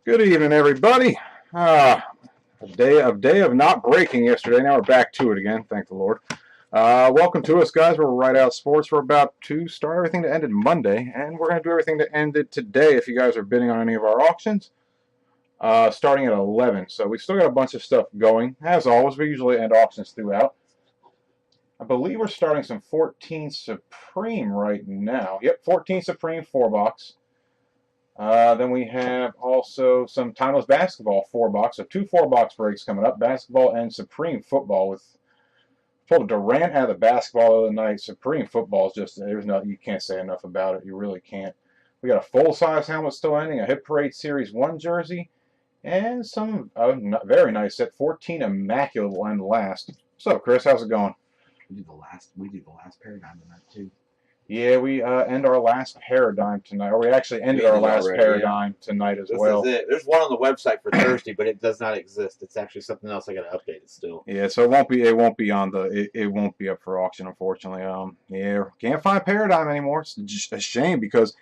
Good evening, everybody. A day of not breaking yesterday. Now we're back to it again. Thank the Lord. Welcome to us, guys. We're Right Out Sports. We're about to start everything that ended Monday, and we're going to do everything that ended today. If you guys are bidding on any of our auctions, starting at 11. So we still got a bunch of stuff going. As always, we usually end auctions throughout. I believe we're starting some 14 Supreme right now. Yep, 14 Supreme 4-box. Then we have also some Timeless Basketball 4-box. So 2 4-box breaks coming up. Basketball and Supreme Football. With pulled Durant out of the basketball the other night. Supreme Football is just, you can't say enough about it. You really can't. We got a full-size helmet still ending, a Hit Parade Series 1 jersey, and some very nice set. 14 Immaculate will end last. What's up, Chris? How's it going? We do the last paradigm tonight too. Yeah, we end our last paradigm tonight, or we actually ended our last paradigm tonight as well. This is it. There's one on the website for Thursday, but it does not exist. It's actually something else. I got to update it still. Yeah, so it won't be up for auction, unfortunately. Yeah, can't find paradigm anymore. It's just a shame because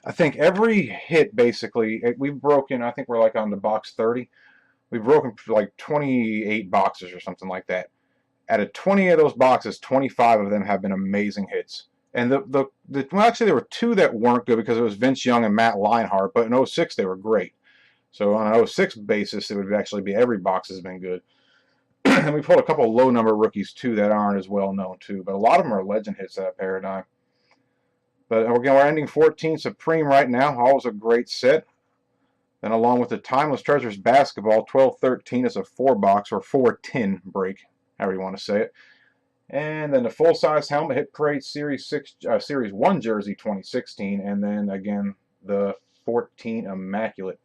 I think every hit basically we've broken. I think we're like on the box 30. We've broken like 28 boxes or something like that. Out of 20 of those boxes, 25 of them have been amazing hits. And well, actually, there were 2 that weren't good because it was Vince Young and Matt Leinart. But in 06, they were great. So on an 06 basis, it would actually be every box has been good. And we pulled a couple of low-number rookies, too, that aren't as well-known, too. But a lot of them are legend hits at paradigm. But we're ending 14 Supreme right now. Always a great set. Then along with the Timeless Treasures Basketball, 12-13 is a 4-box or 4-tin break, however you want to say it. And then the full-size helmet, Hit Parade Series 1 jersey 2016, and then again the 14 Immaculate.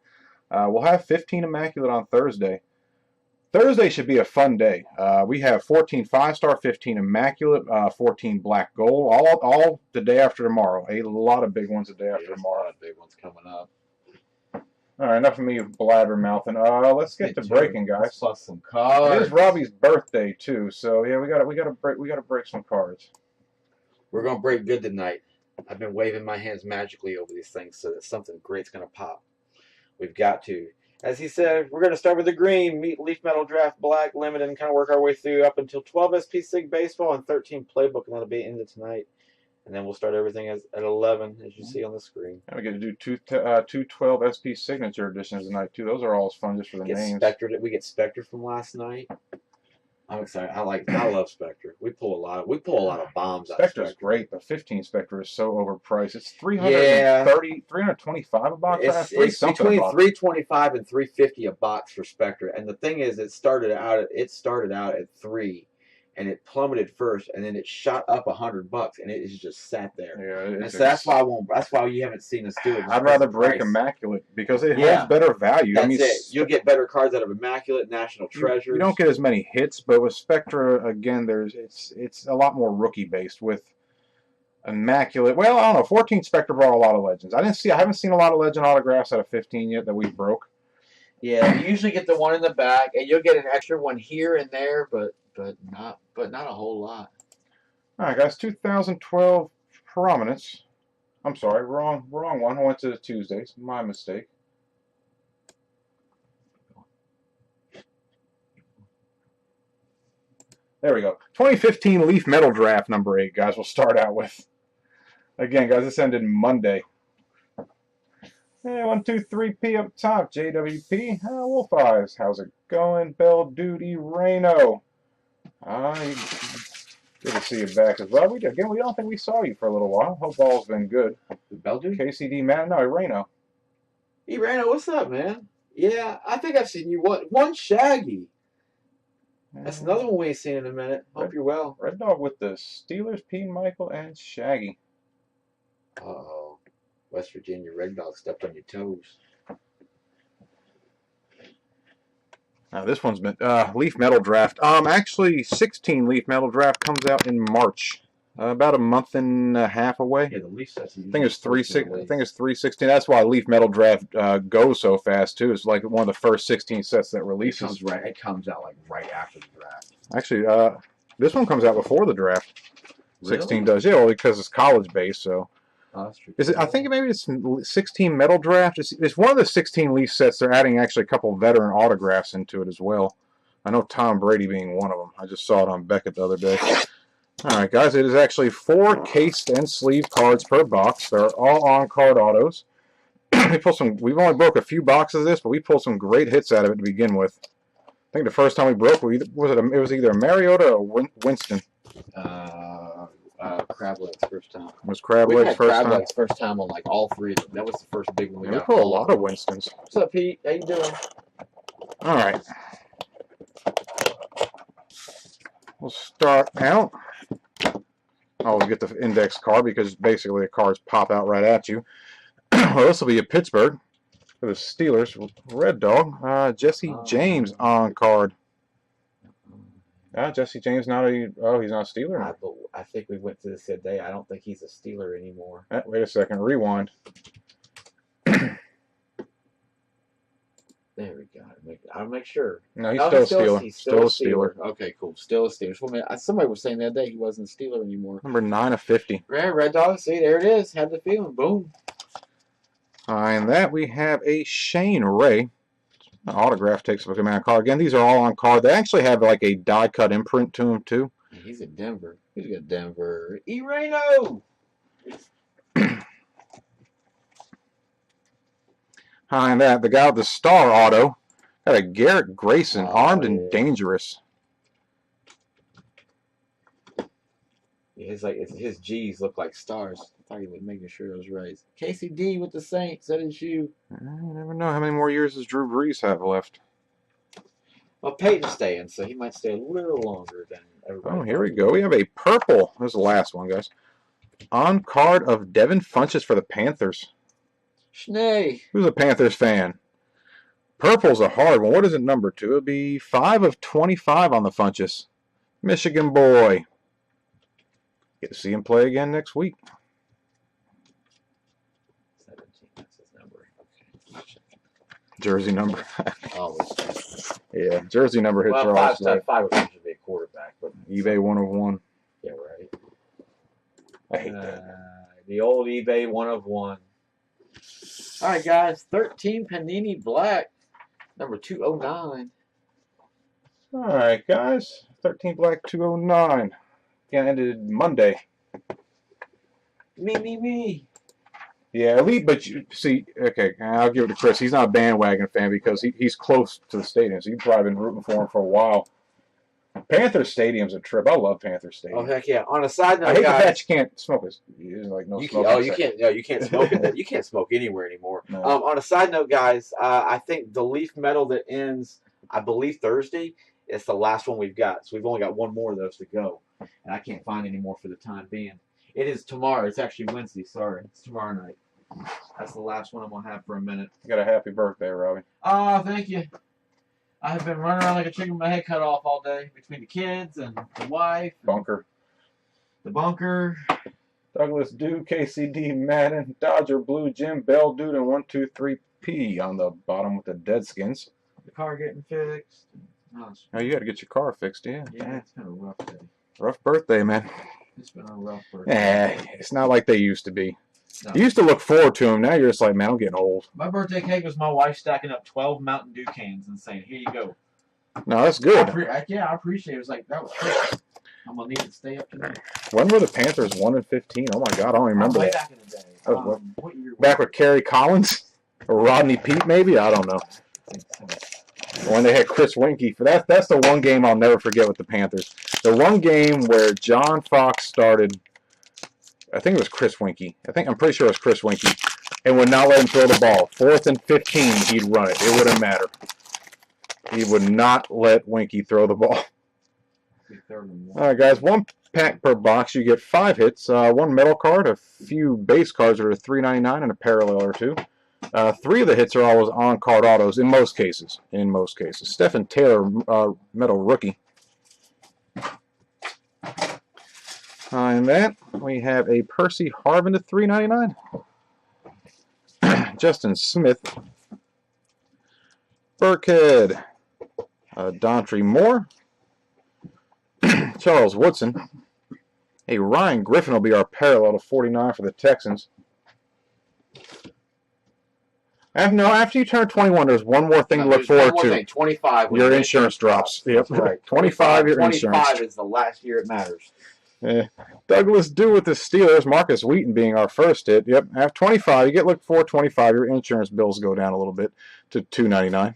We'll have 15 Immaculate on Thursday. Thursday should be a fun day. We have 14 5-star, 15 Immaculate, 14 Black Gold, all the day after tomorrow. A lot of big ones the day after tomorrow. A lot of big ones coming up. All right, enough of me blabbermouthing. Let's get to breaking, guys. Plus some cards. It is Robbie's birthday too, so yeah, we gotta break some cards. We're gonna break good tonight. I've been waving my hands magically over these things so that something great's gonna pop. We've got to. As he said, we're gonna start with the green, Leaf Metal Draft Black Limited, and kind of work our way through up until 12 SP Sig Baseball and 13 Playbook, and that'll be into tonight. And then we'll start everything at 11, as you see on the screen. And we get to do two 12 SP Signature Editions tonight, too. Those are always fun just for the names. We get Spectre from last night. I'm excited. I love Spectre. We pull a lot of bombs out of Spectre. Spectre's great, but 15 Spectre is so overpriced. It's $325 a box. It's between $325 and $350 a box for Spectre. And the thing is, it started out at $3. And it plummeted first, and then it shot up $100, and it just sat there. Yeah, and so that's why you haven't seen us do it. I'd rather break Immaculate because it has better value. That's it. You'll get better cards out of Immaculate, National Treasures. You don't get as many hits, but with Spectra again, it's a lot more rookie based. With Immaculate, well, I don't know. 14 Spectra brought a lot of legends. I haven't seen a lot of legend autographs out of 15 yet that we broke. Yeah, you usually get the one in the back, and you'll get an extra one here and there, but not a whole lot. All right, guys. 2012 Prominence. I'm sorry, wrong one. I went to the Tuesdays. My mistake. There we go. 2015 Leaf Metal Draft number 8, guys. We'll start out with. Again, guys, this ended Monday. Hey, 1, 2, 3P up top. JWP. Wolf Eyes. How's it going? Bell Duty Reno. Good to see you back as well. We don't think we saw you for a little while. Hope all's been good. Bell Duty? KCD Matt. No, Reno. Hey, Reno, what's up, man? Yeah, I think I've seen you. One Shaggy. That's another one we ain't seen in a minute. Hope you're well. Red Dog with the Steelers, P. Michael, and Shaggy. Uh-oh. West Virginia Red Dog stepped on your toes. Now this one's been Leaf Metal Draft. Actually, 16 Leaf Metal Draft comes out in March, about a month and a half away. Yeah, the Leaf sets. I think it's 316. That's why Leaf Metal Draft goes so fast too. It's like one of the first 16 sets that releases. It comes out like right after the draft. Actually, this one comes out before the draft. 16 does, yeah, well, because it's college based. So Oh, that's true. Is it? I think maybe it's 16 metal draft. It's one of the 16 Leaf sets. They're adding actually a couple veteran autographs into it as well. I know Tom Brady being one of them. I just saw it on Beckett the other day. All right, guys, it is actually 4 cased and sleeve cards per box. They're all on-card autos. We've only broke a few boxes of this, but we pulled some great hits out of it to begin with. I think the first time we broke, it was either Mariota or Winston. Crablegs first time. Was Crablegs first time? Crablegs first time on like all 3 of them. That was the first big one we got. We pulled a lot of Winstons. What's up, Pete? How you doing? All right. We'll start out. Always get the index card because basically the cards pop out right at you. Well, this will be a Pittsburgh for the Steelers. Red Dog. Jesse James on card. Jesse James he's not a Steeler. I think we went through this the other day. I don't think he's a Steeler anymore. Wait a second. Rewind. There we go. I'll make sure. No, he's still a Steeler. He's still a Steeler. Okay, cool. Still a Steeler. Somebody was saying the other day he wasn't a Steeler anymore. Number 9 of 50. Red Dog. See, there it is. Had the feeling. Boom. And that we have a Shane Ray. An autograph takes a amount of card. Again, these are all on card. They actually have like a die-cut imprint to them, too. He's at Denver. He's got Denver. E-Reno! Behind that, the guy with the star auto got a Garrett Grayson, armed and dangerous. Yeah, his G's look like stars. I thought he was making sure it was right. KCD with the Saints. That is you. You never know how many more years does Drew Brees have left. Well, Peyton's staying, so he might stay a little longer than everybody. Oh, here we go. We have a purple. This is the last one, guys. On card of Devin Funchess for the Panthers. Schnee. Who's a Panthers fan? Purple's a hard one. What is it numbered to? It'll be 5 of 25 on the Funchess. Michigan boy. Get to see him play again next week. 17, that's his number. Okay. Jersey number. Always. Yeah, jersey number hits are always. Well, 5 would usually be a quarterback. But eBay 101. Yeah, right. I hate that. The old eBay 1 of 1. All right, guys. 13 Panini Black, number 209. All right, guys. 13 Black 209. Again, ended Monday. Me. Yeah, Elite, but you see, okay, I'll give it to Chris. He's not a bandwagon fan because he's close to the stadium, so you've probably been rooting for him for a while. Panther Stadium's a trip. I love Panther Stadium. Oh heck yeah! On a side note, I hate guys, the fact you can't smoke this. There's like no smoke. You can't. No, you can't smoke it. You can't smoke anywhere anymore. No. On a side note, guys, I think the Leaf Metal that ends, I believe Thursday, is the last one we've got. So we've only got one more of those to go, and I can't find any more for the time being. It is tomorrow. It's actually Wednesday. Sorry, it's tomorrow night. That's the last one I'm gonna have for a minute. You got a happy birthday, Robbie. Oh, thank you. I have been running around like a chicken with my head cut off all day between the kids and the wife. Bunker. The bunker. Douglas Dew, KCD, Madden, Dodger Blue, Jim Bell, Dude, and 123P on the bottom with the Deadskins. The car getting fixed. Oh, you got to get your car fixed, yeah. Yeah, it's been a rough day. Rough birthday, man. It's been a rough birthday. It's not like they used to be. No. You used to look forward to them. Now you're just like, man, I'm getting old. My birthday cake was my wife stacking up 12 Mountain Dew cans and saying, here you go. No, that's good. I appreciate it. It was like, that was great. I'm going to need to stay up to that. When were the Panthers 1-15? Oh, my God, I don't remember way that. back in the day. What year? Back with Kerry Collins? Or Rodney Pete, maybe? I don't know. When they had Chris Winkie. That's the one game I'll never forget with the Panthers. The one game where John Fox started, I think it was Chris Winkie. I'm pretty sure it was Chris Winkie. And would not let him throw the ball. 4th and 15, he'd run it. It wouldn't matter. He would not let Winkie throw the ball. All right, guys. 1 pack per box. You get 5 hits. 1 metal card, a few base cards that are $3.99, and a parallel or 2. 3 of the hits are always on-card autos in most cases. Stephen Taylor, metal rookie. And that, we have a Percy Harvin to $3.99. Justin Smith. Burkhead. Daunte Moore. Charles Woodson. Ryan Griffin will be our parallel to 49 for the Texans. No, after you turn 21, there's one more thing No, to look there's one forward more to. thing. 25. When Your insurance drops. Yep. That's right. 25, your 25 insurance. is the last year it matters. Douglas Dew with the Steelers. Marcus Wheaton being our first hit. Yep. After 25, you get look for 25. Your insurance bills go down a little bit to $2.99.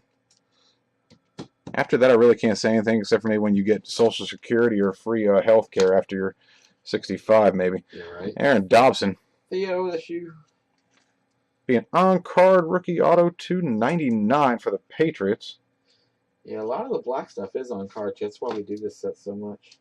After that, I really can't say anything except for maybe when you get Social Security or free health care after you're 65, maybe. You're right. Aaron Dobson. Theo, that's you. Being on-card rookie auto $2.99 for the Patriots. Yeah, a lot of the black stuff is on card. That's why we do this set so much.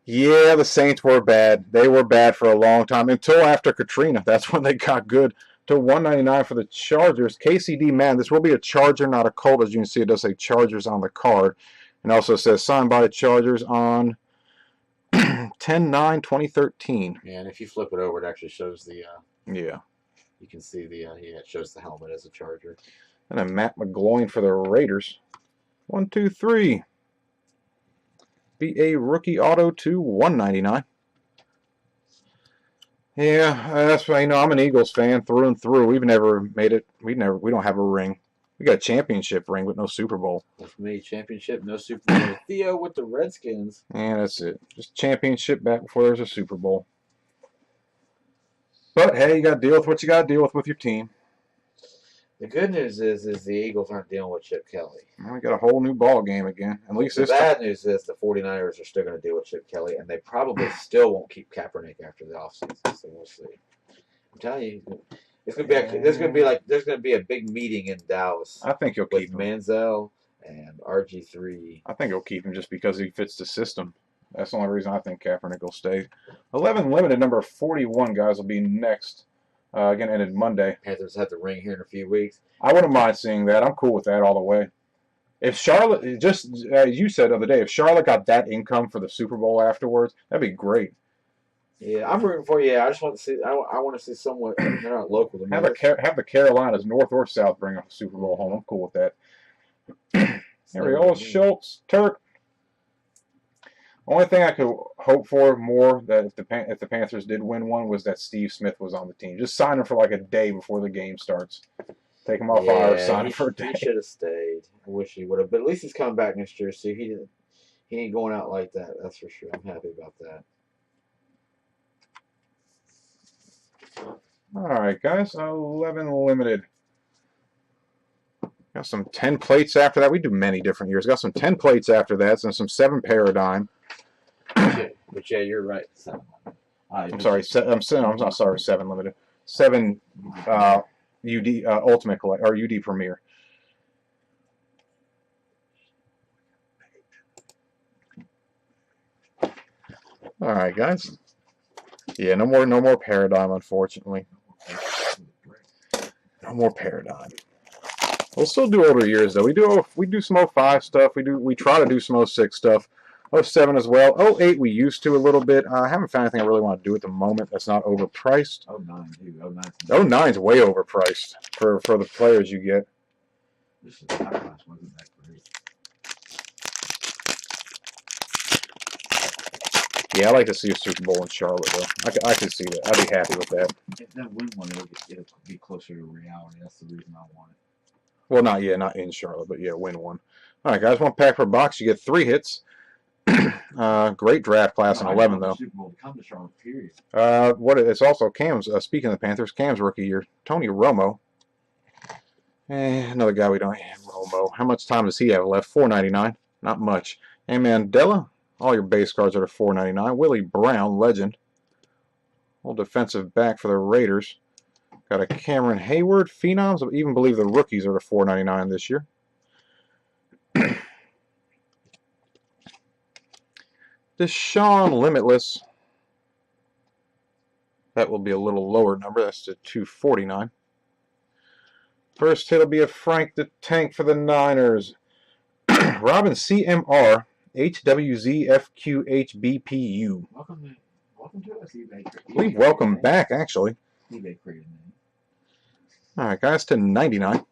Yeah, the Saints were bad. They were bad for a long time until after Katrina. That's when they got good. To $1.99 for the Chargers. KCD, man, this will be a Charger, not a Colt. As you can see, it does say Chargers on the card. And also says signed by the Chargers on 10/9/2013. Yeah, and if you flip it over, it actually shows the. Yeah. You can see the. Yeah, it shows the helmet as a Charger. And then Matt McGloin for the Raiders. 1, 2, 3. Be a rookie auto to $1.99. Yeah, that's why I'm an Eagles fan through and through. We've never made it. We don't have a ring. We got a championship ring, but no Super Bowl. For me, championship, no Super Bowl. Theo with the Redskins. Yeah, that's it. Just championship back before there's a Super Bowl. But hey, you got to deal with what you got to deal with your team. The good news is the Eagles aren't dealing with Chip Kelly. Well, we got a whole new ball game again. At least the this bad news is the 49ers are still going to deal with Chip Kelly, and they probably still won't keep Kaepernick after the offseason. So we'll see. I'm telling you, it's going to be there's going to be a big meeting in Dallas. I think he'll keep him. Manziel and RG3. I think he'll keep him just because he fits the system. That's the only reason I think Kaepernick will stay. 11 limited, number 41 guys will be next. Again, ended Monday. Panthers have the ring here in a few weeks. I wouldn't mind seeing that. I'm cool with that all the way. If Charlotte, just as you said the other day, if Charlotte got that income for the Super Bowl afterwards, that'd be great. Yeah, I'm rooting for you. Yeah, I just want to see. I want to see someone. They're not local to me. Have the Carolinas, North or South, bring a Super Bowl home. I'm cool with that. Ariel Schultz, Turk. Only thing I could hope for more that if the Panthers did win one was that Steve Smith was on the team. Just sign him for like a day before the game starts. Take him off IR, sign him for a day. He should have stayed. I wish he would have, but at least he's coming back next year. So he ain't going out like that. That's for sure. I'm happy about that. All right, guys. 11 limited. Got some 10 plates after that. We do many different years. Got some 10 plates after that, and some 7 paradigm. But yeah, you're right. I'm sorry. I'm sorry. 7 limited. 7 UD Ultimate Collect or UD Premier. All right, guys. Yeah, no more paradigm, unfortunately. No more paradigm. We'll still do older years though. We do some 05 stuff. We try to do some 06 stuff. 07 as well. 08 we used to a little bit. I haven't found anything I really want to do at the moment that's not overpriced. 09 too. 09's way overpriced for the players you get. This is not class, wasn't that great? Yeah, I like to see a Super Bowl in Charlotte though. I could see that. I'd be happy with that. If that win one, it'll be closer to reality. That's the reason I want it. Well, not in Charlotte, but yeah, win one. All right, guys, 1 pack per box. You get 3 hits. Great draft class in 11 though. Super Bowl to come to Charlotte, period. It's also Cam's. Speaking of the Panthers, Cam's rookie year, Tony Romo. Another guy we don't have. Romo. How much time does he have left? $4.99. Not much. And Mandela. All your base cards are $4.99. Willie Brown, legend. Old defensive back for the Raiders. Got a Cameron Hayward, Phenoms. I even believe the rookies are $4.99 this year. Deshaun Limitless. That will be a little lower number. That's to $2.49. First hit will be a Frank the Tank for the Niners. Robin CMR. HWZFQHBPU. Welcome to us, eBay. We've welcome back, actually. eBay created name. All right, guys, to 99.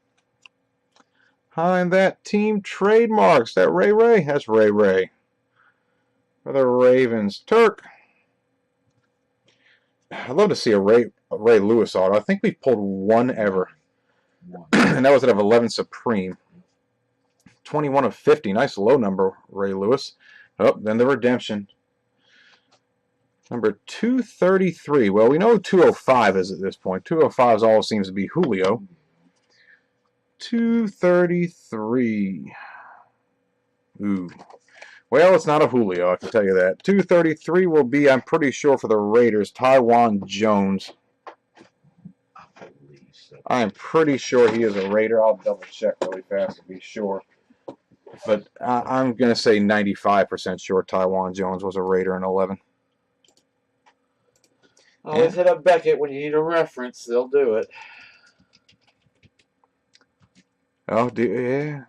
Behind that team trademarks. That Ray. That's Ray. For the Ravens, Turk. I'd love to see a Ray Lewis auto. I think we pulled one ever, and that was out of 11 Supreme. 21 of 50. Nice low number, Ray Lewis. Oh, then the redemption. Number 233. Well, we know who 205 is at this point. 205 all seems to be Julio. 233. Ooh. Well, it's not a Julio, I can tell you that. 233 will be, I'm pretty sure, for the Raiders, Taiwan Jones. I am pretty sure he is a Raider. I'll double check really fast to be sure. But I'm going to say 95% sure Taiwan Jones was a Raider in 11. Always hit up Beckett when you need a reference. They'll do it. Oh, yeah.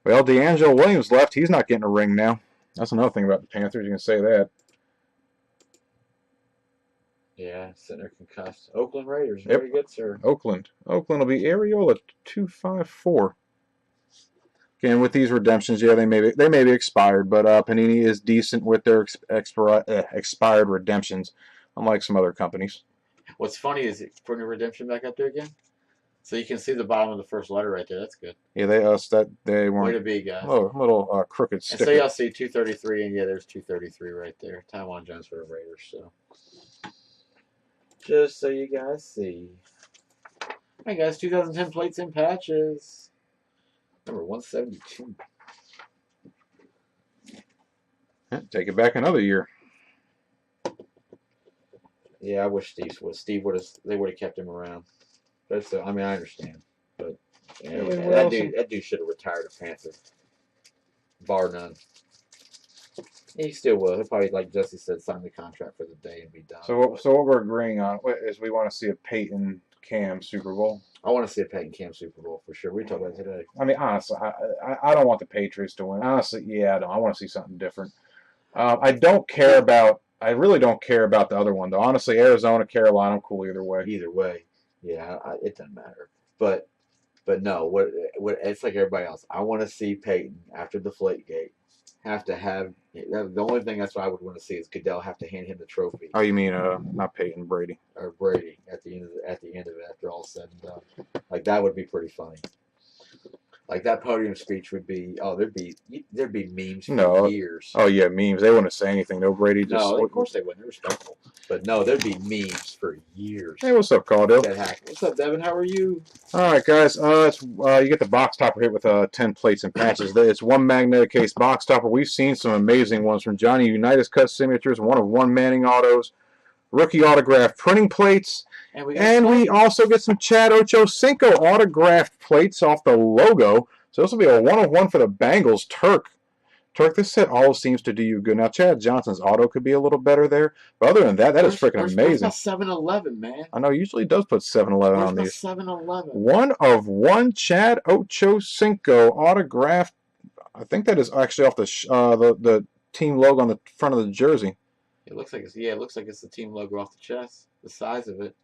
Well, D'Angelo Williams left. He's not getting a ring now. That's another thing about the Panthers. You can say that. Yeah, center concussed. Oakland Raiders. Very good, sir. Oakland. Oakland will be Areola 254. Again, with these redemptions, yeah, they may be expired, but Panini is decent with their expired redemptions, unlike some other companies. What's funny is it's putting a redemption back up there again, so you can see the bottom of the first letter right there. That's good. Yeah, they weren't. Way to be, guys. Oh, little crooked sticker. And so y'all see 233, and yeah, there's 233 right there. Taiwan Jones for the Raiders. So just so you guys see. Hey guys, 2010 plates and patches. Number 172. Take it back another year. Yeah, I wish Steve would. They would have kept him around. But so, I mean, I understand, but yeah, that dude should have retired a Panther, bar none. He still will. He'll probably, like Jesse said, sign the contract for the day and be done. So what we're agreeing on is we want to see a Peyton Cam Super Bowl. I want to see a Peyton Cam Super Bowl for sure. We talked about it today. I mean, honestly, I don't want the Patriots to win. Honestly, yeah, I don't. I want to see something different. I don't care about. I really don't care about the other one though. Honestly, Arizona, Carolina, I'm cool either way. Either way, yeah, it doesn't matter. But no, what it's like everybody else. I want to see Peyton after the Deflategate have to have the only thing that's what I would want to see is Goodell have to hand him the trophy. Oh, you mean not Peyton, Brady? Or Brady at the end of it after all said and done. Like that would be pretty funny. Like that podium speech would be there'd be memes for years. Oh yeah, memes. They wouldn't say anything. No, Brady just of course they wouldn't. They're respectful. But no, there'd be memes for years. Hey, what's up, Caldwell? What's up, Devin? How are you? All right, guys. You get the box topper hit with 10 plates and patches. It's one magnetic case box topper. We've seen some amazing ones from Johnny Unitas cut signatures, one of one Manning autos, rookie autograph printing plates, and we also get some Chad Ochocinco autographed plates off the logo. So this will be a one-of-one for the Bengals. Turk, this set always seems to do you good. Now, Chad Johnson's auto could be a little better there. But other than that, that is freaking amazing. Where's my 7-Eleven, man? I know, usually does put 7-Eleven on these. 7-Eleven? One-of-one Chad Ochocinco autographed. I think that is actually off the team logo on the front of the jersey. It looks like it's the team logo off the chest. The size of it.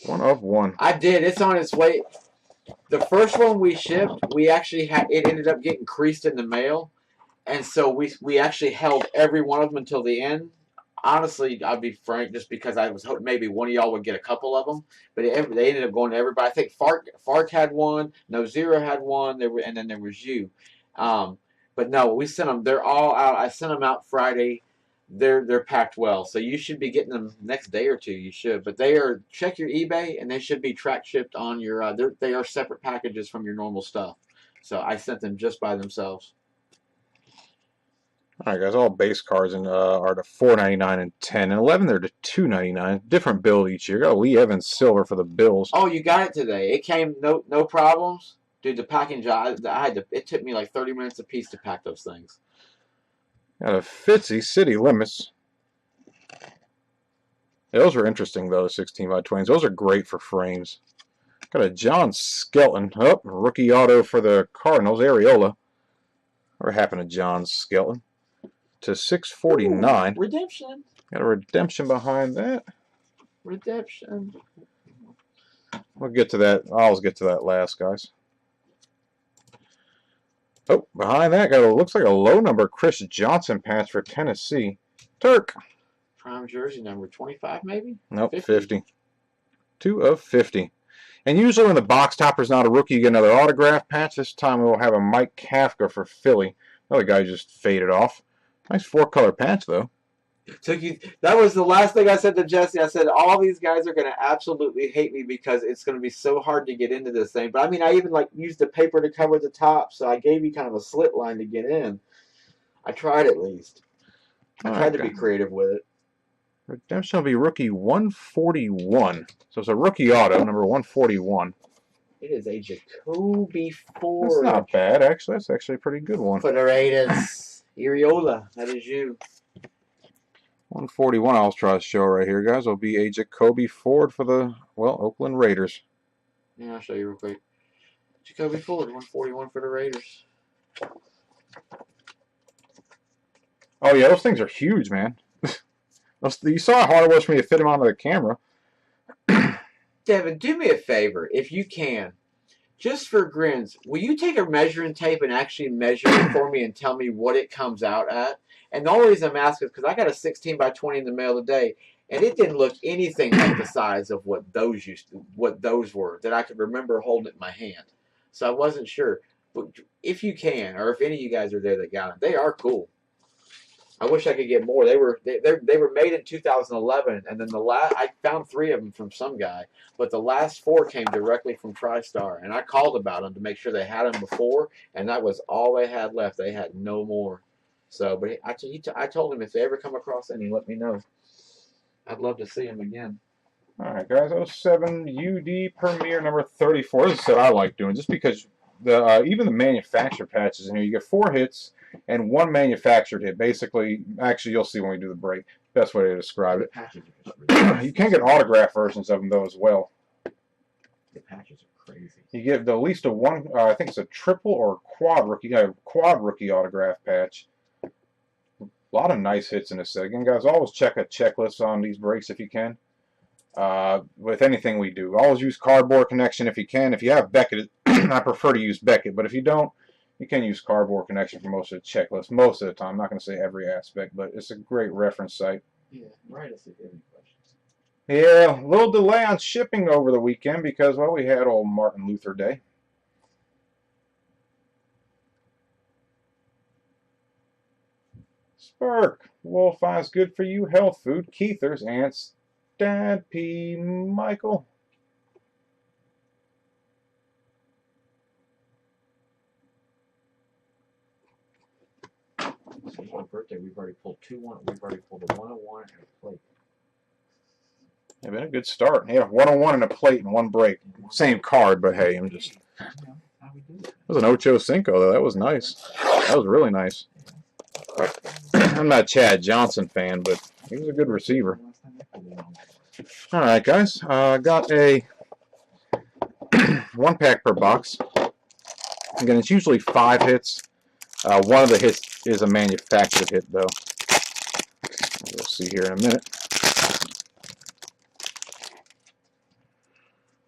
One of one. I did. It's on its way. The first one we shipped, we actually it ended up getting creased in the mail, and so we actually held every one of them until the end. Honestly, I'll be frank, just because I was hoping maybe one of y'all would get a couple of them, but they ended up going to everybody. I think Fark had one, No Zero had one, and then there was you. But no, we sent them. They're all out. I sent them out Friday. They're packed well, so you should be getting them next day or two. You should, but check your eBay, and they should be track shipped on your. They are separate packages from your normal stuff. So I sent them just by themselves. All right, guys. All base cards are to $4.99 and $10 and $11. They're to $2.99. Different build each year. Got Lee Evans silver for the Bills. Oh, you got it today. It came no problems, dude. The packing job. It took me like 30 minutes a piece to pack those things. Got a Fitzy City Limits. Those were interesting, though, the 16x20s. Those are great for frames. Got a John Skelton. Oh, rookie auto for the Cardinals, Areola. What happened to John Skelton? To 649. Ooh, redemption. Got a redemption behind that. Redemption. We'll get to that. I'll get to that last, guys. Oh, behind that looks like a low number Chris Johnson patch for Tennessee. Turk. Prime jersey number 25, maybe? Nope, 50. 2 of 50. And usually when the box topper's not a rookie, you get another autograph patch. This time we'll have a Mike Kafka for Philly. Another guy just faded off. Nice 4-color patch, though. That was the last thing I said to Jesse. I said, all these guys are going to absolutely hate me because it's going to be so hard to get into this thing. But, I mean, I even, like, used the paper to cover the top, so I gave you kind of a slit line to get in. I tried at least. I tried to be creative with it. Redemption will be rookie 141. So it's a rookie auto, number 141. It is a Jacoby Ford. That's not bad, actually. That's actually a pretty good one. For the Raiders. Iriola, that is you. 141 I'll try to show right here, guys. Will be a Jacoby Ford for the, well, Oakland Raiders. Yeah, I'll show you real quick. Jacoby Ford, 141 for the Raiders. Oh, yeah, those things are huge, man. You saw how hard it was for me to fit them onto the camera. Devin, do me a favor, if you can. Just for grins, will you take a measuring tape and actually measure it for me and tell me what it comes out at? And the only reason I'm asking is because I got a 16 by 20 in the mail today, and it didn't look anything like the size of what those were that I could remember holding it in my hand. So I wasn't sure. But if you can, or if any of you guys are there that got them, they are cool. I wish I could get more. They were made in 2011, and then I found 3 of them from some guy, but the last 4 came directly from TriStar, and I called about them to make sure they had them before, and that was all they had left. They had no more. So, but I told him if they ever come across any, let me know. I'd love to see them again. All right, guys. 07 UD Premier number 34. This is what I like doing, just because even the manufacturer patches in here, you get 4 hits and 1 manufactured hit. Basically, actually, you'll see when we do the break. Best way to describe it. You can get autograph versions of them though as well. The patches are crazy. You get at least a 1. I think it's a triple or quad rookie autograph patch. A lot of nice hits in this set. Again, guys, always check a checklist on these breaks if you can. With anything we do, always use cardboard connection if you can. If you have Beckett, I prefer to use Beckett, but if you don't, you can use cardboard connection for most of the checklists. Most of the time, I'm not going to say every aspect, but it's a great reference site. Yeah, right. If any questions. Yeah, a little delay on shipping over the weekend because, well, we had old Martin Luther Day. Spurk, Wolf Eyes Good For You Health Food, Keithers, and Dad P. Michael. So my birthday, we've already pulled we've already pulled a 101 and a plate. Yeah, been a good start. Yeah, 101 and a plate and 1 break. Same card, but hey, I'm just. That was an Ocho Cinco though. That was nice. That was really nice. I'm not a Chad Johnson fan, but he was a good receiver. All right, guys. Got a 1 pack per box. Again, it's usually 5 hits. One of the hits is a manufactured hit, though. We'll see here in a minute.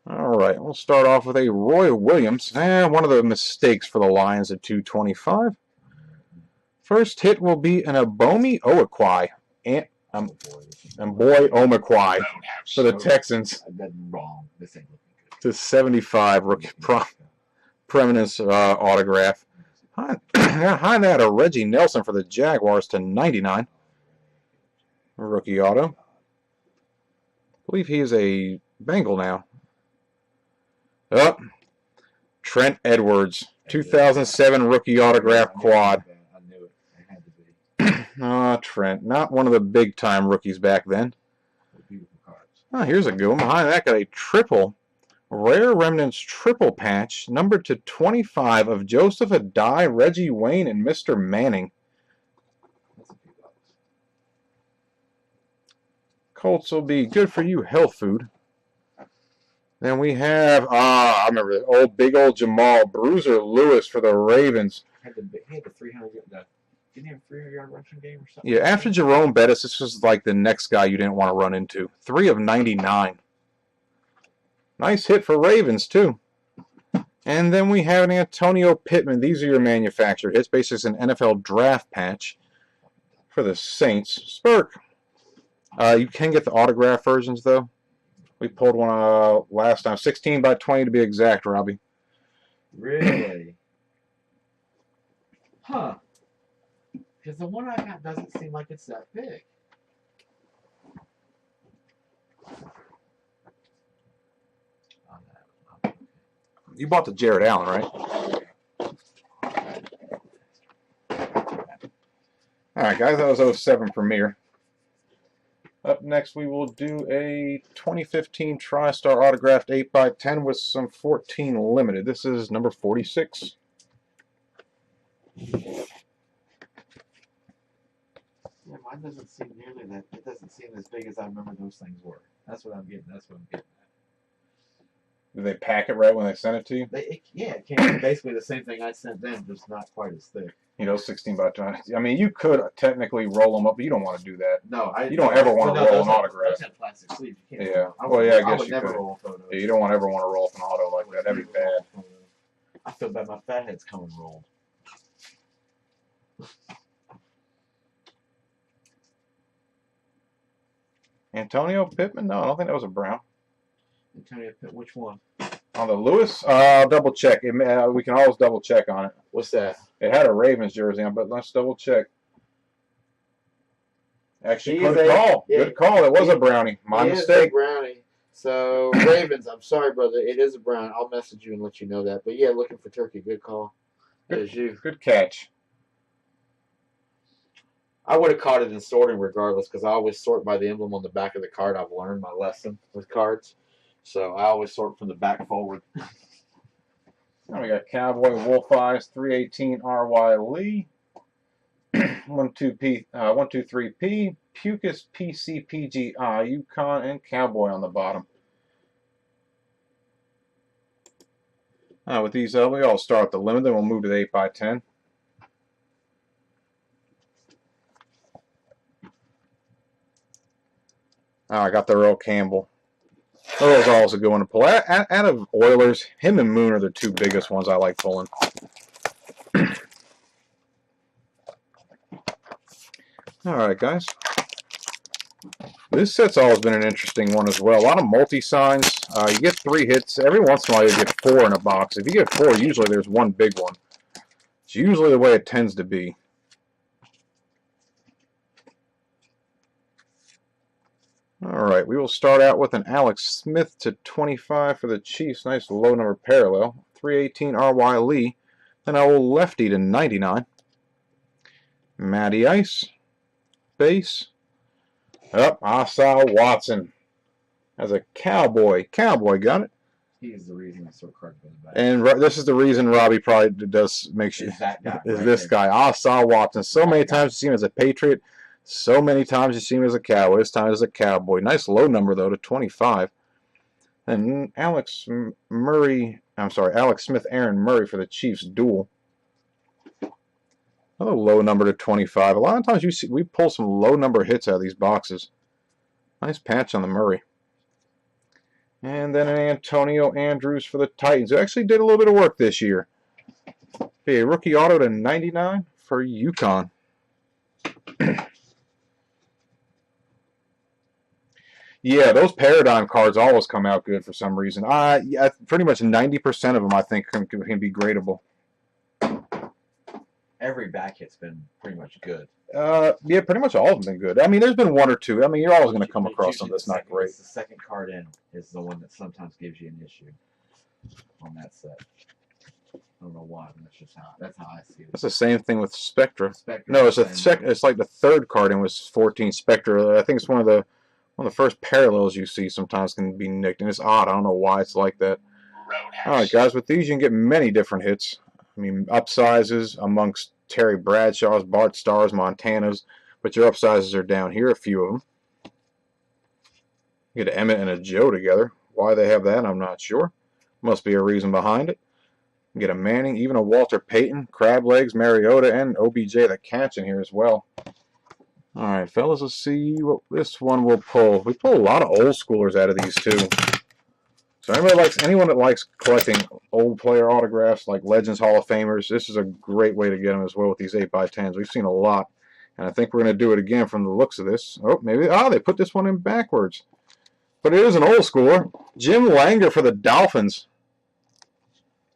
All right, we'll start off with a Roy Williams. One of the mistakes for the Lions at 225. First hit will be an Abomi Owakwai. And boy, Omaquai for the Texans. That's wrong. This ain't looking good. To 75 rookie Preeminence autograph. Behind that, a Reggie Nelson for the Jaguars to 99. Rookie auto. I believe he is a Bengal now. Oh, Trent Edwards, 2007 rookie autograph quad. I knew it. It had to be. Trent, not one of the big-time rookies back then. Beautiful cards. Oh, here's a good one. Behind that, got a triple, Rare Remnants triple patch, numbered to 25 of Joseph Adai, Reggie Wayne, and Mr. Manning. That's a few bucks. Colts will be good for you, health food. Then we have, I remember the big old Jamal Bruiser Lewis for the Ravens. He had the 300. Didn't he have a 300-yard rushing game or something? Yeah, after Jerome Bettis, this was like the next guy you didn't want to run into. 3 of 99. Nice hit for Ravens, too. And then we have an Antonio Pittman. These are your manufactured hits. Basically, it's an NFL draft patch. for the Saints. Spurk. You can get the autograph versions, though. We pulled one last time. 16 by 20 to be exact, Robbie. Really? Huh. Because the one I got doesn't seem like it's that big. You bought the Jared Allen, right? Alright, guys, that was 07 Premier. Up next, we will do a 2015 TriStar autographed 8x10 with some 14 limited. This is number 46. Yeah, mine doesn't seem nearly that. It doesn't seem as big as I remember those things were. That's what I'm getting. That's what I'm getting at. Did they pack it right when they sent it to you? Yeah, it came basically the same thing I sent them, just not quite as thick. You know, 16 by 20. I mean, you could technically roll them up, but you don't want to do that. No, you don't ever want to roll an autograph. Those have plastic sleeves. You can't. Yeah. Well, yeah, I guess you never could. roll photos. Yeah, you don't ever want to roll up an auto like that. That'd be bad. I feel bad. My fat head's coming rolled. Antonio Pittman? No, I don't think that was a Brown. Antonio Pittman, which one? On the Lewis? I'll double check. We can always double check on it. What's that? It had a Ravens jersey on, but let's double check. Actually, good call. Yeah, good call. It was a Brownie. My mistake. Brownie. So, Ravens, I'm sorry, brother. It is a Brown. I'll message you and let you know that. But, yeah, looking for Turkey. Good call. There's you. Good catch. I would have caught it in sorting regardless because I always sort by the emblem on the back of the card. I've learned my lesson with cards. So, I always sort from the back forward. Now we got Cowboy Wolf Eyes 318 R.Y. Lee. 123P, Pucus PCPGI, Yukon, and Cowboy on the bottom. With these, we all start at the limit, then we'll move to the 8x10. I got the Earl Campbell. Earl's always a good one to pull. Out of Oilers, him and Moon are the two biggest ones I like pulling. Alright, guys. This set's always been an interesting one as well. A lot of multi-signs. You get 3 hits. Every once in a while you get 4 in a box. If you get 4, usually there's one big one. It's usually the way it tends to be. Alright, we will start out with an Alex Smith to 25 for the Chiefs. Nice low number parallel. 318 R.Y. Lee. Then I will lefty to 99. Matty Ice. Base. Asa Watson as a Cowboy. Cowboy got it. He's the reason I sort cards goes back. And this is the reason Robbie probably does make sure. This guy, Asa Watson. So many times you see him as a Patriot. So many times you see him as a Cowboy. This time as a Cowboy. Nice low number though to 25. And Alex Smith, Aaron Murray for the Chiefs duel. Another low number to 25. A lot of times we pull some low number hits out of these boxes. Nice patch on the Murray. And then an Antonio Andrews for the Titans, who actually did a little bit of work this year. Be a rookie auto to 99 for Yukon. Yeah, those Paradigm cards always come out good for some reason. Pretty much 90% of them I think can be gradable. Every back hit's been pretty much good. Yeah, pretty much all of them been good. I mean, there's been 1 or 2. I mean, you're always going to come across something that's not great. The second card in is the one that sometimes gives you an issue on that set. I don't know why, but that's how I see it. It's the same thing with Spectra. No, it's it's like the third card in was 14 Spectra. I think it's one of the first parallels you see sometimes can be nicked, and it's odd. I don't know why it's like that. All right, guys, with these you can get many different hits. I mean, upsizes amongst Terry Bradshaw's, Bart Starr's, Montana's, but your upsizes are down here, a few of them. You get an Emmett and a Joe together. Why they have that, I'm not sure. Must be a reason behind it. You get a Manning, even a Walter Payton, Crab Legs, Mariota, and OBJ the catch in here as well. All right, fellas, let's see what this one will pull. We pull a lot of old schoolers out of these too. So anyone that likes collecting old player autographs like Legends Hall of Famers, this is a great way to get them as well with these 8x10s. We've seen a lot And I think we're going to do it again from the looks of this. Oh, maybe. Oh, they put this one in backwards. But it is an old schooler. Jim Langer for the Dolphins.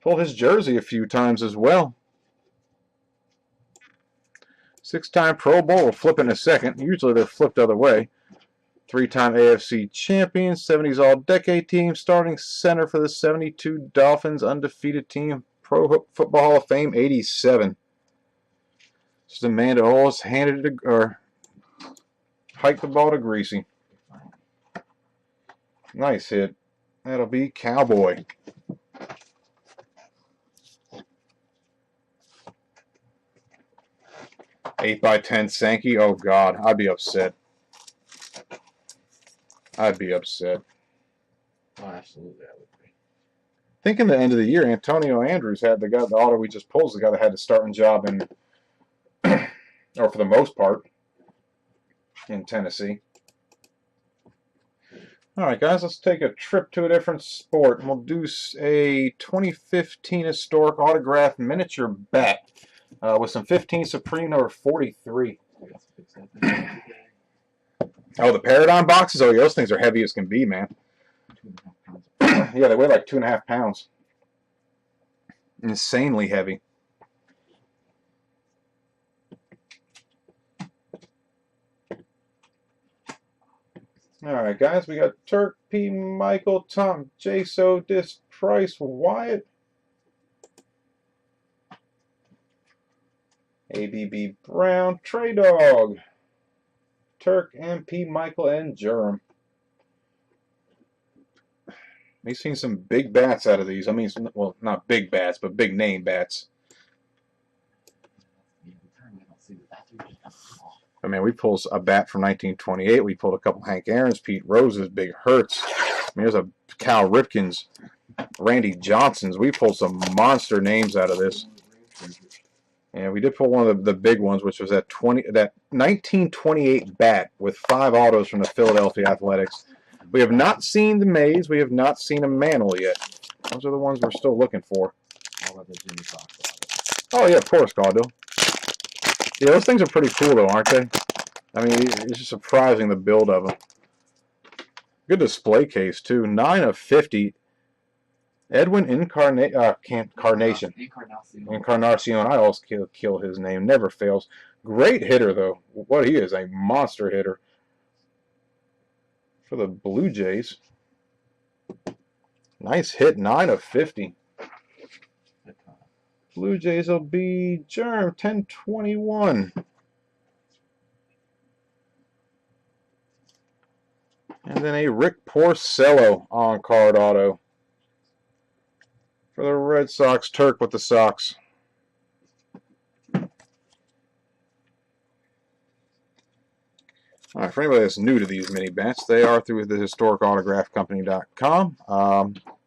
Pulled his jersey a few times as well. 6-time Pro Bowl. We'll flip in a second. Usually they're flipped the other way. 3-time AFC champion. 70s All-Decade team. Starting center for the 72 Dolphins. Undefeated team. Pro Football Hall of Fame 87. Just a man that always handed it or hiked the ball to Greasy. Nice hit. That'll be Cowboy. Eight by 10 Sankey. Oh God, I'd be upset. I'd be upset. Oh, absolutely, I would be. Thinking the end of the year, Antonio Andrews had the auto we just pulled, the guy that had the starting job in, or for the most part, in Tennessee. All right, guys, let's take a trip to a different sport. We'll do a 2015 historic autograph miniature bat with some 15 Supreme number 43. Oh, the Paradigm boxes? Oh, yeah, those things are heavy as can be, man. Yeah, they weigh like 2.5 pounds. Insanely heavy. All right, guys, we got Turk, P. Michael, Tom, Jaso, Dis, Price, Wyatt, ABB Brown, Trey Dog, Turk, MP, Michael, and Jerem. We've seen some big bats out of these. I mean, well, not big bats, but big name bats. I mean, we pulled a bat from 1928. We pulled a couple Hank Aaron's, Pete Rose's, Big Hurts. I mean, there's a Cal Ripken's, Randy Johnson's. We pulled some monster names out of this. And we did pull one of the big ones, which was that 1928 bat with 5 autos from the Philadelphia Athletics. We have not seen the Mays. We have not seen a Mantle yet. Those are the ones we're still looking for. Oh, yeah, of course, Caudill. Yeah, those things are pretty cool, though, aren't they? I mean, it's just surprising the build of them. Good display case, too. 9 of 50. Edwin Carnation. Encarnacion. I always kill his name. Never fails. Great hitter, though. What he is, a monster hitter. For the Blue Jays. Nice hit. 9 of 50. Blue Jays will be Germ 1021. And then a Rick Porcello on card auto. For the Red Sox, Turk with the Sox. All right, for anybody that's new to these mini bats, they are through the historicautograph.com.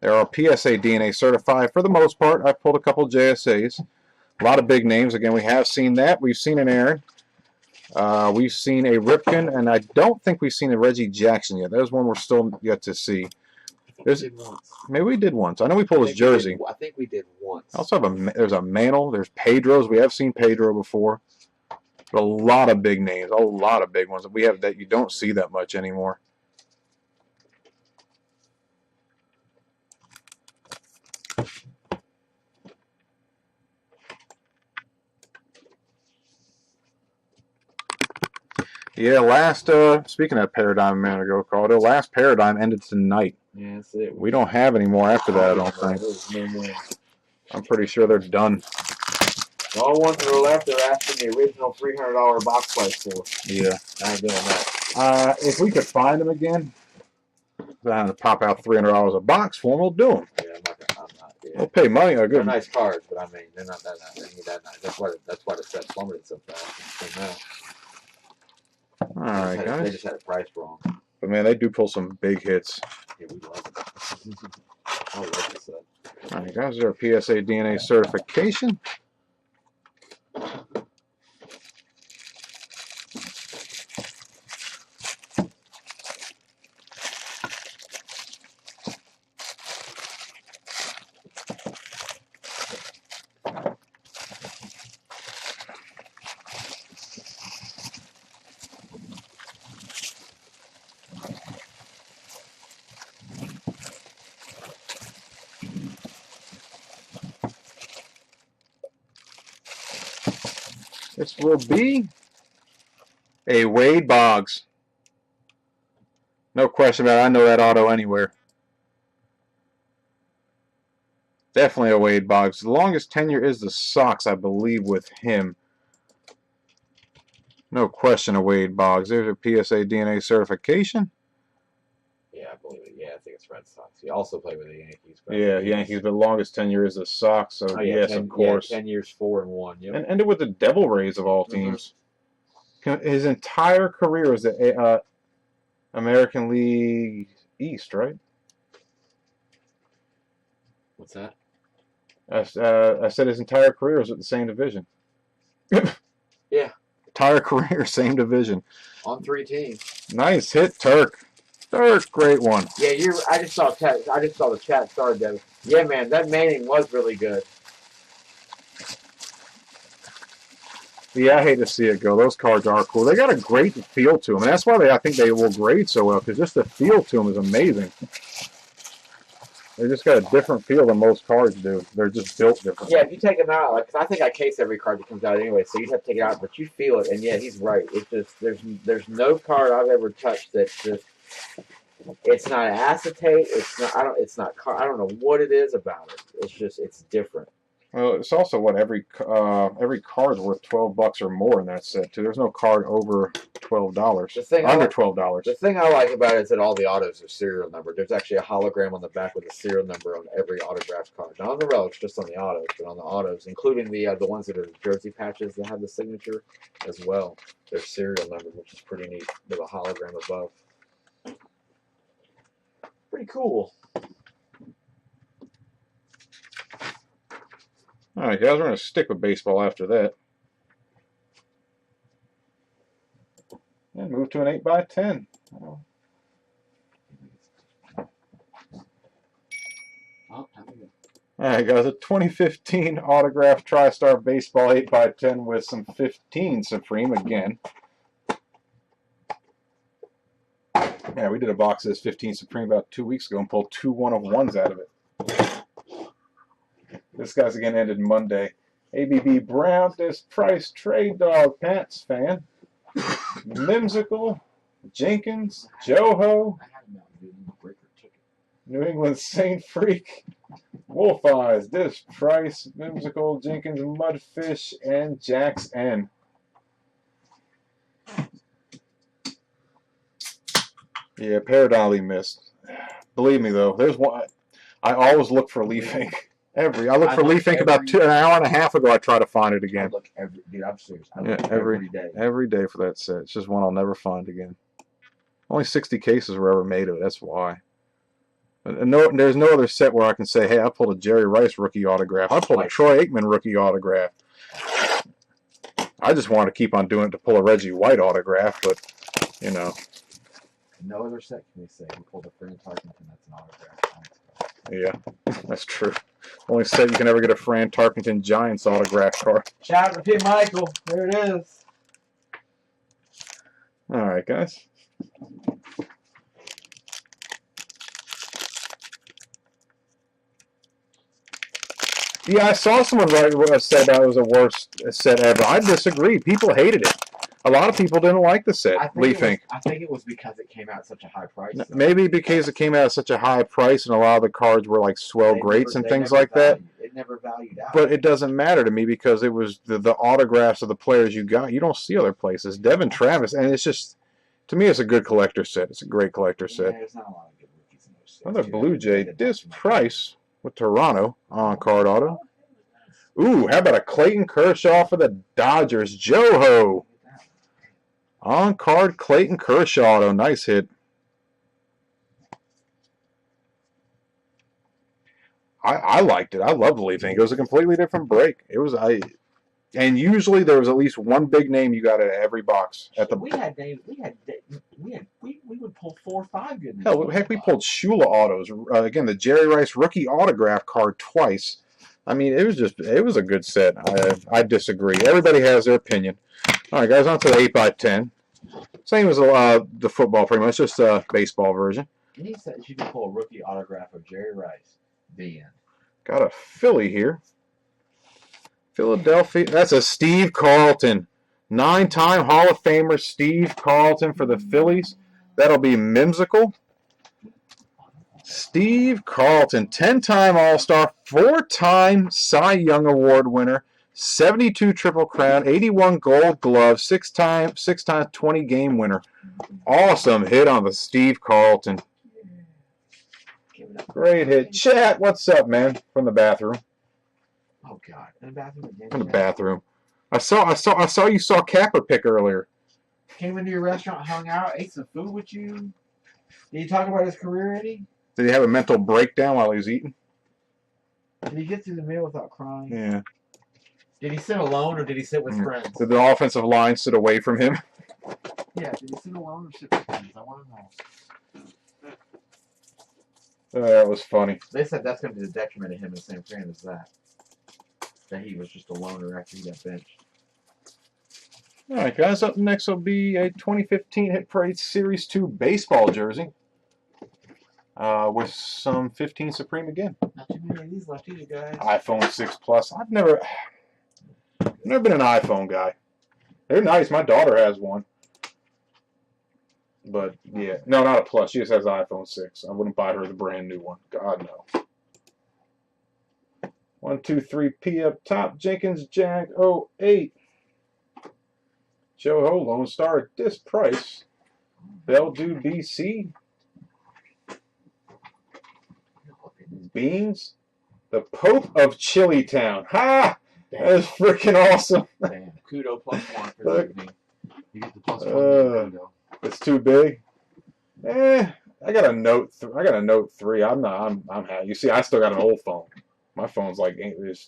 They are PSA DNA certified for the most part. I've pulled a couple JSAs. A lot of big names. Again, we have seen that. We've seen an Aaron. We've seen a Ripken, and I don't think we've seen a Reggie Jackson yet. There's one we're still yet to see. Maybe we did once. I know we pulled his jersey. I think we did once. I also have there's a Mantle. There's Pedro's. We have seen Pedro before. But a lot of big names, a lot of big ones that we have that you don't see that much anymore. Yeah, speaking of Paradigm a minute ago, Carl, the last Paradigm ended tonight. Yeah, that's it. We don't have any more after that, I don't think. I'm pretty sure they're done. The only ones that are left, they're asking the original $300 box price for. Yeah. I ain't doing that. If we could find them again, then pop out $300 a box for them, we'll do them. Yeah, I'm not. Yeah. We'll pay money. They're nice cards, but I mean, they're not that nice. They ain't that nice. That's why the set plummeted so fast. All right, guys. They just had a price wrong. But man, they do pull some big hits. Yeah, we love it. I love this set. All right, guys. There's our PSA DNA certification. This will be a Wade Boggs. No question about it. I know that auto anywhere. Definitely a Wade Boggs. The longest tenure is the Sox, I believe, with him. No question a Wade Boggs. There's a PSA DNA certification. Yeah, I believe it. Yeah, I think it's Red Sox. He also played with the Yankees. Yeah, Yankees, but longest tenure is the Sox, so oh, yeah, yes, 10, of course. Yeah, 10 years, 4-1. Yep. And ended with the Devil Rays of all teams. His entire career was the American League East, right? What's that? I said his entire career was at the same division. Yeah. Entire career, same division. On 3 teams. Nice hit, Turk. Turk, great one. Yeah, I just saw the chat started, Devin. Yeah, man, that Manning was really good. Yeah, I hate to see it go. Those cards are cool. They got a great feel to them, and that's why I think they will grade so well, because just the feel to them is amazing. They just got a different feel than most cards do. They're just built different. Yeah, if you take them out, like, 'cause I think I case every card that comes out anyway, so you'd have to take it out, but you feel it, and yeah, he's right. It's just there's no card I've ever touched that's just it's not acetate. I don't know what it is about it. It's different. Well, it's also what every card's worth $12 or more in that set too. There's no card over $12. Under $12. The thing I like about it is that all the autos are serial numbered. There's actually a hologram on the back with a serial number on every autographed card. Not on the relics, just on the autos, but on the autos, including the ones that are jersey patches that have the signature as well. They're serial numbered, which is pretty neat with a hologram above. Pretty cool. All right, guys, we're going to stick with baseball after that. And move to an 8x10. Oh, All right, guys, a 2015 autographed TriStar Baseball 8x10 with some 15 Supreme again. Yeah, we did a box of this 15 Supreme about 2 weeks ago and pulled 2 1-of-1s out of it. This guy's again ended Monday. ABB Brown, this Price Trade Dog Pants fan. Mimsicle, Jenkins, Joho, New England Saint Freak, Wolf Eyes, this Price, Mimsicle, Jenkins, Mudfish, and Jax N. Yeah, Paradolly missed. Believe me though, there's one. I always look for leaf ink. I look for leaf ink about an hour and a half ago. I try to find it again. Dude, I'm serious. I look every day. Every day for that set. It's just one I'll never find again. Only 60 cases were ever made of it. That's why. No, there's no other set where I can say, hey, I pulled a Jerry Rice rookie autograph. I pulled a Troy Aikman rookie autograph. I just wanted to keep on doing it to pull a Reggie White autograph, but, you know. No other set can we say. We pulled a Fran Tarkenton that's an autograph. Yeah, that's true. Only set you can ever get a Fran Tarkenton Giants autograph card. Shout out to P. Michael. There it is. All right, guys. Yeah, I saw someone said that was the worst set ever. I disagree. People hated it. A lot of people didn't like the set, leaf ink. I think it was because it came out at such a high price. Maybe because it came out at such a high price and a lot of the cards were like swell greats and things like that. It never valued out. But it doesn't matter to me because it was the autographs of the players you got. You don't see other places. Devin Travis, and it's just, to me, it's a good collector set. It's a great collector set. There's not a lot of good rookies in those sets. Another Blue Jay. This Price with Toronto on card auto. Ooh, how about a Clayton Kershaw for the Dodgers? Joho. On card Clayton Kershaw auto. Nice hit. I liked it. I loved the leaf ink. It was a completely different break. It was and usually there was at least one big name you got at every box. We had names. We would pull 4 or 5 good names. Hell, heck, we pulled Shula autos. Again, the Jerry Rice rookie autograph card twice. I mean, it was a good set. I disagree. Everybody has their opinion. All right, guys, on to the 8x10. Same as the football, pretty much, just a baseball version. He said you can pull a rookie autograph of Jerry Rice. The end. Got a Philly here. Philadelphia. That's a Steve Carlton. 9-time Hall of Famer Steve Carlton for the Phillies. That'll be Mimsicle. Steve Carlton, 10-time All-Star, 4-time Cy Young Award winner, 72 Triple Crown, 81 Gold Glove, 6-time 20-game winner. Awesome hit on the Steve Carlton. Great hit. Chat, what's up, man? From the bathroom. Oh God, in the bathroom again. From the bathroom. I saw you saw Capper pick earlier. Came into your restaurant, hung out, ate some food with you. Did you talk about his career, Eddie? Did he have a mental breakdown while he was eating? Did he get through the meal without crying? Yeah. Did he sit alone or did he sit with friends? Did the offensive line sit away from him? Yeah, did he sit alone or sit with friends? I want to know. That was funny. They said that's going to be the detriment of him in San Fran is that he was just a loner after he got benched. All right, guys. Up next will be a 2015 Hit Parade Series 2 baseball jersey with some 15 Supreme again. Not too many of these left either, guys. iPhone 6 Plus. I've never been an iPhone guy. They're nice. My daughter has one. But, yeah. No, not a Plus. She just has an iPhone 6. I wouldn't buy her the brand new one. God, no. 1, 2, 3, P up top. Jenkins, Jag, 08. Joe Ho, Lone Star at this price. Bellevue, BC. Beans. The Pope of Chilitown. Ha! That is freaking awesome. Damn. Kudo +1 for the evening. You get the +1. It's too big. I got a Note 3. I got a Note 3. I'm happy. You see, I still got an old phone. My phone's like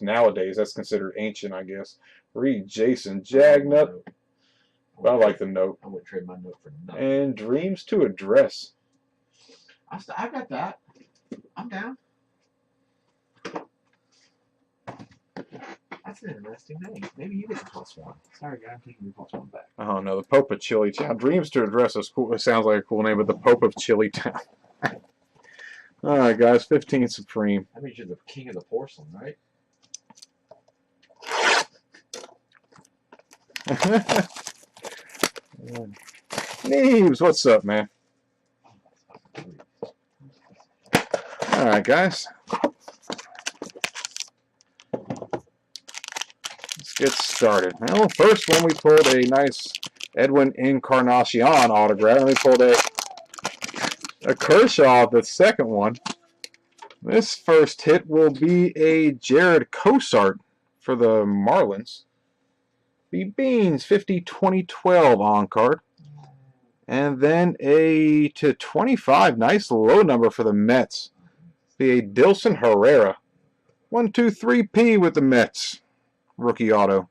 nowadays. That's considered ancient, I guess. Reed, Jason, Jagnut. But I like the Note. I would trade my Note for nothing. And Dreams to Address. I got that. I'm down. That's an interesting name. Maybe you get the +1. Sorry, guy, I'm taking your +1 back. Oh no, the Pope of Chilitown. Dreams to Address is cool. It sounds like a cool name, but the Pope of Chilitown. All right, guys, 15 Supreme. That means you're the king of the porcelain, right? Neves, what's up, man? All right, guys. Let's get started. Well, first one we pulled a nice Edwin Encarnacion autograph, and we pulled a Kershaw, the second one. This first hit will be a Jared Cosart for the Marlins. The Beans 50-2012 on card. And then a /25, nice low number for the Mets. Be a Dilson Herrera. 1, 2, 3 P with the Mets. Rookie auto.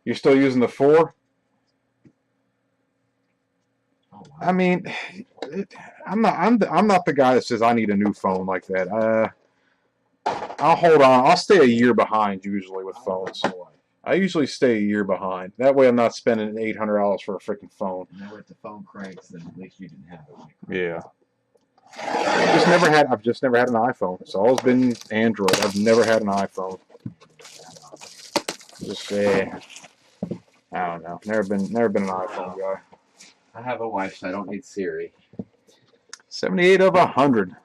You're still using the 4? Oh, wow. I mean, I'm not the guy that says I need a new phone like that. I'll hold on. I'll stay a year behind usually with phones. I usually stay a year behind. That way I'm not spending $800 for a freaking phone. And now if the phone cranks, then at least you didn't have it. Yeah. I've just never had an iPhone. It's always been Android. I've never had an iPhone. Just I don't know. Never been an iPhone guy. I have a wife, so I don't need Siri. 78 of 100.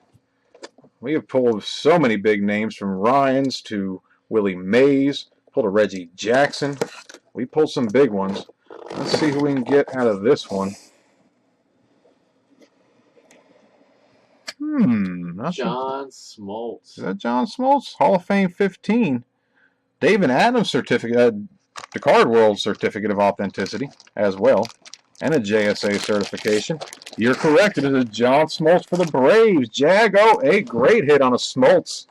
We have pulled so many big names from Ryans to Willie Mays. Pulled a Reggie Jackson. We pulled some big ones. Let's see who we can get out of this one. John Smoltz. Is that John Smoltz? Hall of Fame 15. David Adams certificate, the Card World certificate of authenticity as well, and a JSA certification. You're correct. It is a John Smoltz for the Braves. Jag, a great hit on a Smoltz.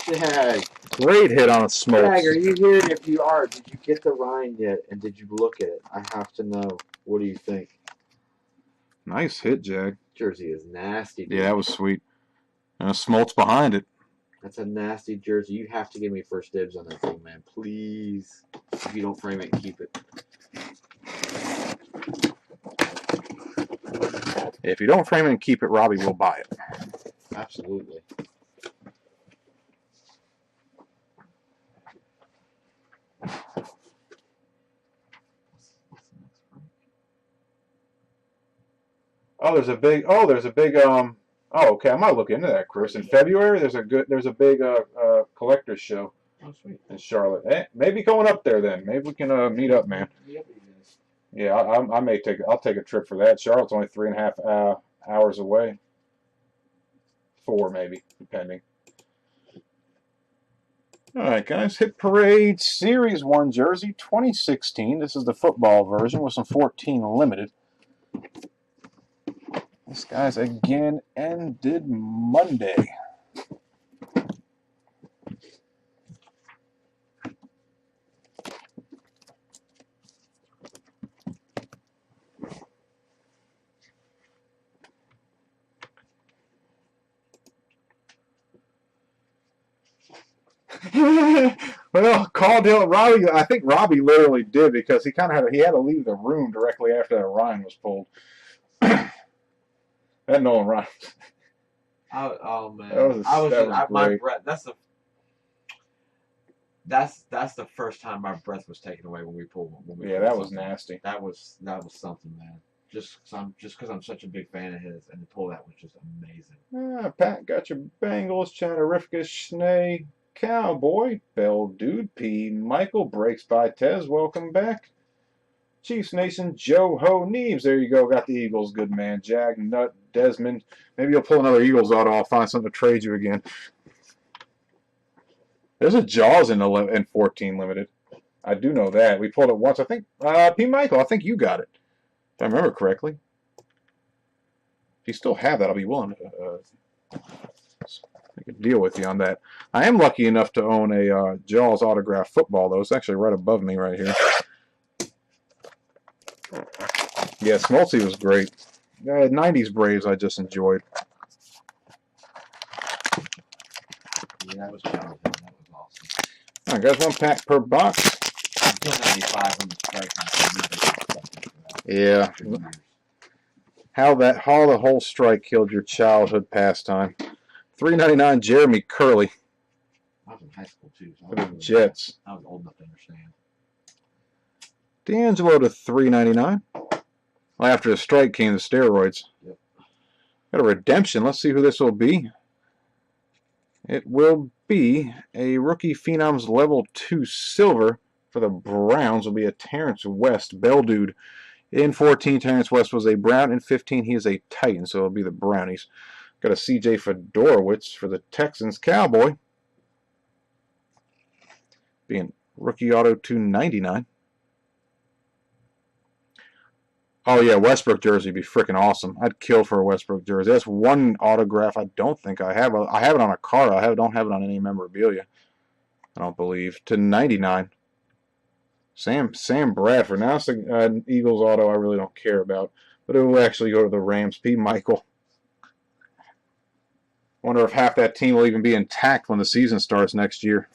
Jag. Great hit on a Smoltz. Jag, are you here? If you are, did you get the Rhine yet? And did you look at it? I have to know. What do you think? Nice hit, Jag. Jersey is nasty. Dude. Yeah, that was sweet. And a Smoltz behind it. That's a nasty jersey. You have to give me first dibs on that thing, man. Please. If you don't frame it, keep it. If you don't frame it and keep it, Robbie will buy it. Absolutely. Oh, there's a big oh, okay, I might look into that, Chris. In February, there's a big collector's show Oh, sweet. in Charlotte. Maybe going up there then. Maybe we can meet up, man. Yep, you guys. Yeah, I'll take a trip for that. Charlotte's only 3.5 hours away. 4 maybe, depending. All right, guys. Hit Parade Series 1 jersey 2016. This is the football version with some 14 limited. This guy's again ended Monday. Well, Caldwell, Robbie, I think Robbie literally did because he kind of had to leave the room directly after that Ryan was pulled. That Nolan Ryan. Oh man, my breath. That's the first time my breath was taken away when we pulled. Yeah, that was nasty. That was something, man. Just because I'm such a big fan of his, and to pull that was just amazing. Pat got your Bengals, Chatterifka, Schnee, Cowboy, Bell Dude, P. Michael breaks by Tez. Welcome back. Chiefs Nation, Joe Ho Neves. There you go. Got the Eagles. Good man. Jag Nut, Desmond. Maybe you'll pull another Eagles auto. I'll find something to trade you again. There's a Jaws in 14 limited. I do know that. We pulled it once. I think P. Michael. I think you got it. If I remember correctly. If you still have that, I'll be willing to make a deal with you on that. I am lucky enough to own a Jaws autograph football, though. It's actually right above me right here. Yeah, Smoltzy was great. 90s Braves I just enjoyed. Yeah, that was challenging. That was awesome. All right, guys, 1 pack per box. 1095 on the strike. Yeah. How the whole strike killed your childhood pastime. $3.99 Jeremy Curley. I was in high school too. So for the Jets. I was old enough to understand. D'Angelo to $3.99. Well, after the strike came the steroids. Yep. Got a redemption. Let's see who this will be. It will be a rookie Phenoms level 2 silver for the Browns. Will be a Terrence West. Bell Dude. In 14, Terrence West was a Brown. In 15, he is a Titan, so it'll be the Brownies. Got a CJ Fedorowicz for the Texans. Cowboy. Being rookie auto $2.99. Oh, yeah, Westbrook jersey would be freaking awesome. I'd kill for a Westbrook jersey. That's one autograph I don't think I have. I have it on a card. Don't have it on any memorabilia. I don't believe. $2.99. Sam Bradford. Now it's the Eagles auto I really don't care about. But it will actually go to the Rams. P. Michael. Wonder if half that team will even be intact when the season starts next year.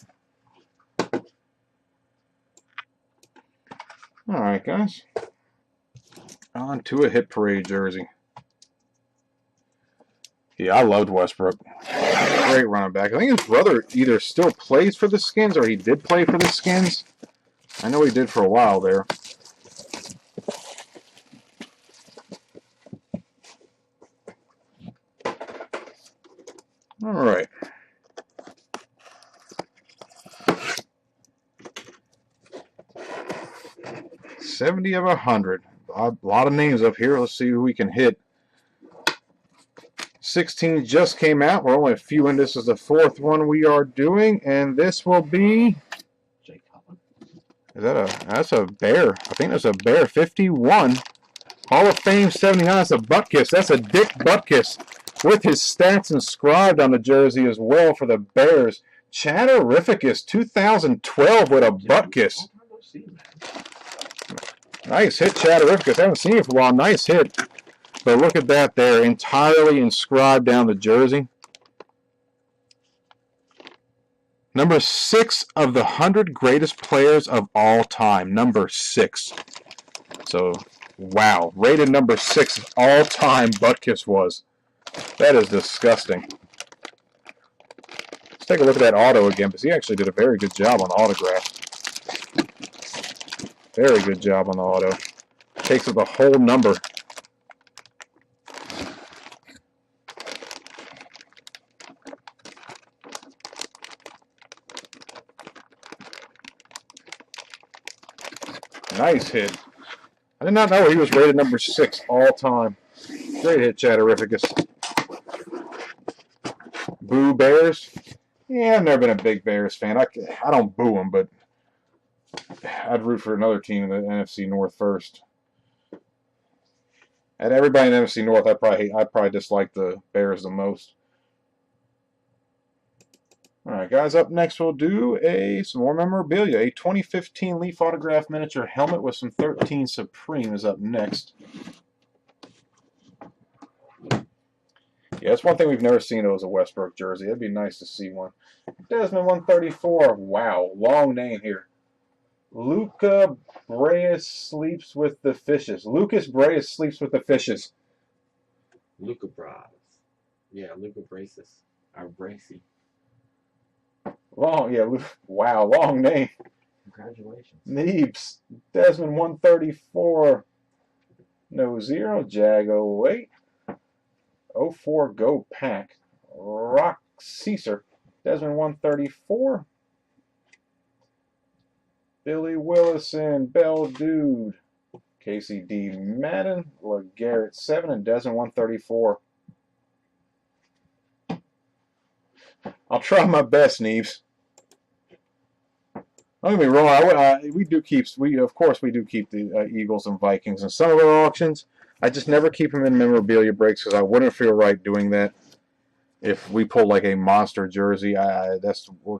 All right, guys. On to a Hit Parade jersey. Yeah, I loved Westbrook. Great running back. I think his brother either still plays for the Skins or he did play for the Skins. I know he did for a while there. All right. $70 of 100. A lot of names up here. Let's see who we can hit. 16 just came out. We're only a few in. This is the 4th one we are doing, and this will be. Is that that's a Bear? I think that's a Bear 51. Hall of Fame 79. That's a Butkus. That's a Dick Butkus with his stats inscribed on the jersey as well for the Bears. Chatterificus 2012 with a Butkus. Nice hit, Chatterificus. I haven't seen it for a while. Nice hit. But look at that there. Entirely inscribed down the jersey. Number 6 of the 100 greatest players of all time. Number 6. So, wow. Rated number 6 all time Butkus was. That is disgusting. Let's take a look at that auto again, because he actually did a very good job on the autograph. Very good job on the auto. Takes up the whole number. Nice hit. I did not know he was rated number 6 all time. Great hit, Chatterificus. Boo Bears? Yeah, I've never been a big Bears fan. I don't boo them, but I'd root for another team in the NFC North first. And everybody in the NFC North, I probably dislike the Bears the most. All right, guys, up next we'll do some more memorabilia. A 2015 Leaf autograph miniature helmet with some 13 Supreme is up next. Yeah, that's one thing we've never seen. It was a Westbrook jersey. It'd be nice to see one. Desmond 134. Wow, long name here. Luca Breas sleeps with the fishes. Lucas Breas sleeps with the fishes. Luca Braz. Yeah, Luca Braces. Or Bracy. Long, yeah, wow, long name. Congratulations. Neebs. Desmond 134. No 0. Jag 08. 04 Go Pack. Rock Caesar. Desmond 134. Billy Willison. Bell Dude. Casey D. Madden. LeGarrette 7 and Desmond 134. I'll try my best, Neebs. Don't get me wrong. We do keep the Eagles and Vikings in some of our auctions. I just never keep them in memorabilia breaks because I wouldn't feel right doing that. If we pull like a monster jersey,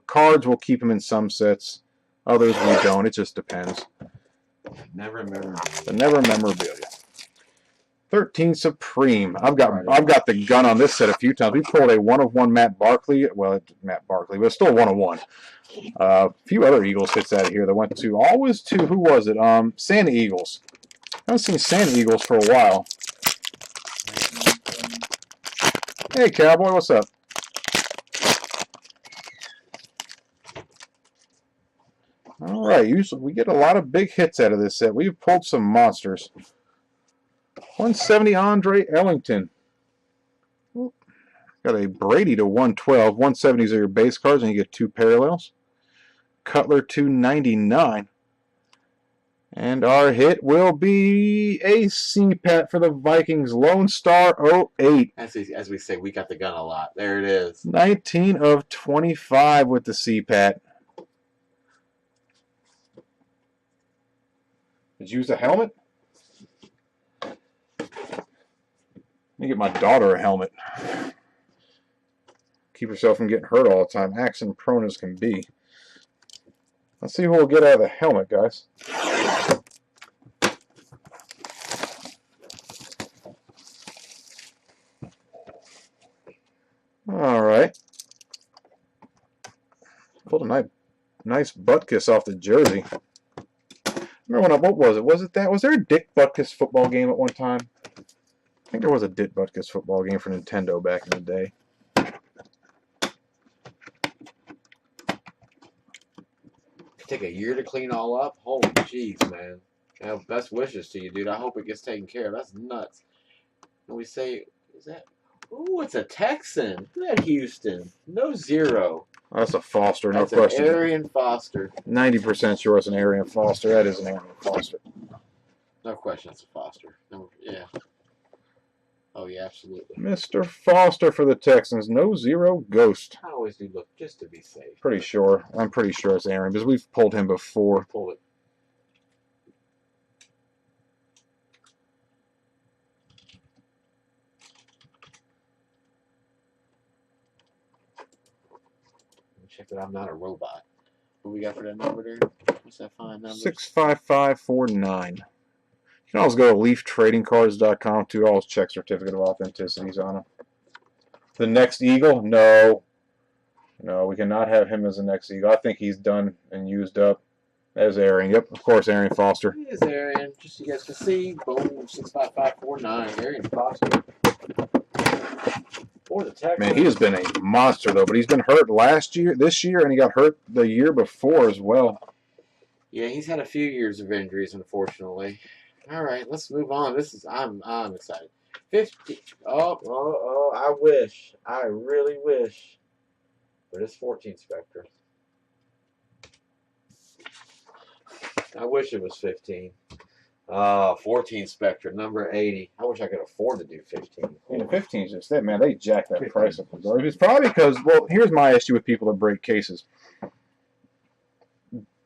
cards. We'll keep them in some sets. Others we don't. It just depends. Never memorabilia. But never memorabilia. 13 Supreme. I've got the gun on this set a few times. We pulled a 1/1 Matt Barkley. Well, Matt Barkley, but still 1/1. A few other Eagles hits out of here that went to who was it? Santa Eagles. I haven't seen Santa Eagles for a while. Hey, Cowboy, what's up? All right, usually we get a lot of big hits out of this set. We've pulled some monsters. 170 Andre Ellington. Got a Brady to 112. 170s are your base cards, and you get 2 parallels. Cutler 299. And our hit will be a CPAT for the Vikings. Lone Star 08. As we say, we got the gun a lot. There it is. 19 of 25 with the CPAT. Did you use a helmet? Let me get my daughter a helmet. Keep herself from getting hurt all the time. Accident prone as can be. Let's see who we'll get out of the helmet, guys. All right. Pulled a nice butt kiss off the jersey. Remember what was it? Was there a Dick Butkus football game at one time? I think there was a Dick Butkus football game for Nintendo back in the day. Take a year to clean all up? Holy jeez, man. Best wishes to you, dude. I hope it gets taken care of. That's nuts. And we say, is that... Ooh, it's a Texan. Look at Houston. No 0. That's a Foster, no That's question. An Arian Foster. 90% sure it's an Arian Foster. That is an Arian Foster. No question, it's a Foster. No, yeah. Oh, yeah, absolutely. Mr. Foster for the Texans. No 0 Ghost. I always do look just to be safe. Pretty sure. I'm pretty sure it's Aaron because we've pulled him before. Pull it. Check that I'm not a robot. What we got for that number there? What's that fine number? 65549. You can always go to leaftradingcards.com too. Always check certificate of authenticities on them. The next Eagle? No. No, we cannot have him as the next Eagle. I think he's done and used up. There's Arian. Yep, of course, Arian Foster. He is Arian. Just so you guys can see. Boom, 65549. Arian Foster. For the Texans. Man, he has been a monster, though. But he's been hurt this year, and he got hurt the year before as well. Yeah, he's had a few years of injuries, unfortunately. All right, let's move on. I'm excited. 50. Oh, I wish. I really wish. But it's 14 Spectre. I wish it was 15. 14 Spectra, number 80. I wish I could afford to do 15. Yeah, 15 is just it, man. They jacked that price up. It's probably because, well, here's my issue with people that break cases.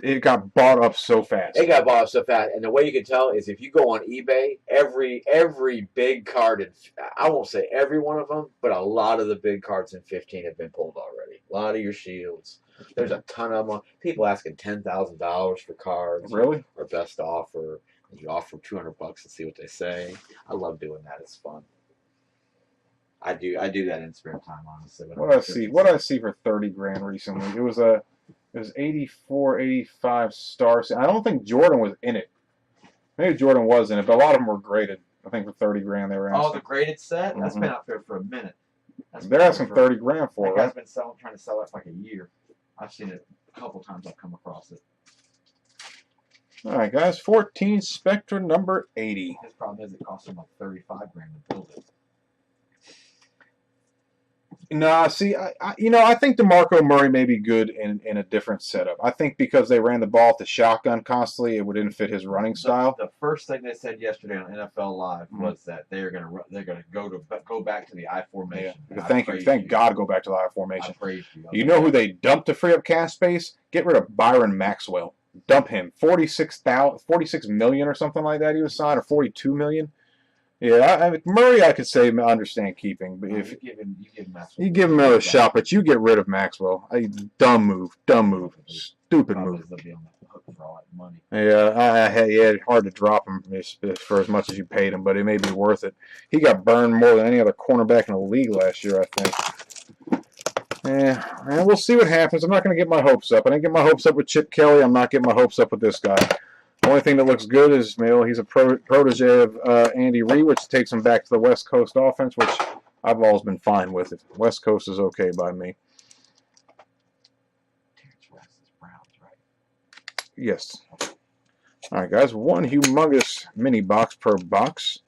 It got bought up so fast. It got bought up so fast, and the way you can tell is if you go on eBay, every big card, and I won't say every one of them, but a lot of the big cards in 15 have been pulled already. A lot of your shields. There's a ton of them. People asking $10,000 for cards. Really? Or best offer. And you offer $200 and see what they say. I love doing that. It's fun. I do that in spare time, honestly. What I see for 30 grand recently? It was 84, 85 stars. I don't think Jordan was in it. Maybe Jordan was in it, but a lot of them were graded. I think for 30 grand they were asking. Oh, the graded set? That's been out there for a minute. They're asking 30 grand for it. That guy's been trying to sell it for like a year. I've seen it a couple times. I've come across it. All right, guys. 14 Spectra number 80. His problem is it costs him like 35 grand to build it. Nah, see, I think DeMarco Murray may be good in a different setup. I think because they ran the ball at the shotgun constantly, it wouldn't fit his running style. The first thing they said yesterday on NFL Live was that they're gonna go back to the I formation. Yeah. Thank God, go back to the I formation. I praise you. You know who they dumped to free up cap space? Get rid of Byron Maxwell. Dump him. 46 million or something like that. He was signed, or 42 million. Yeah, Murray, I could say understand keeping, but if you give him another shot, but you get rid of Maxwell, dumb move, stupid move. Yeah, hard to drop him for as much as you paid him, but it may be worth it. He got burned more than any other cornerback in the league last year, I think. Yeah, and we'll see what happens. I'm not going to get my hopes up. I didn't get my hopes up with Chip Kelly. I'm not getting my hopes up with this guy. The only thing that looks good is he's a protege of Andy Reid, which takes him back to the West Coast offense, which I've always been fine with. It. West Coast is okay by me. Yes. All right, guys. One humongous mini box per box.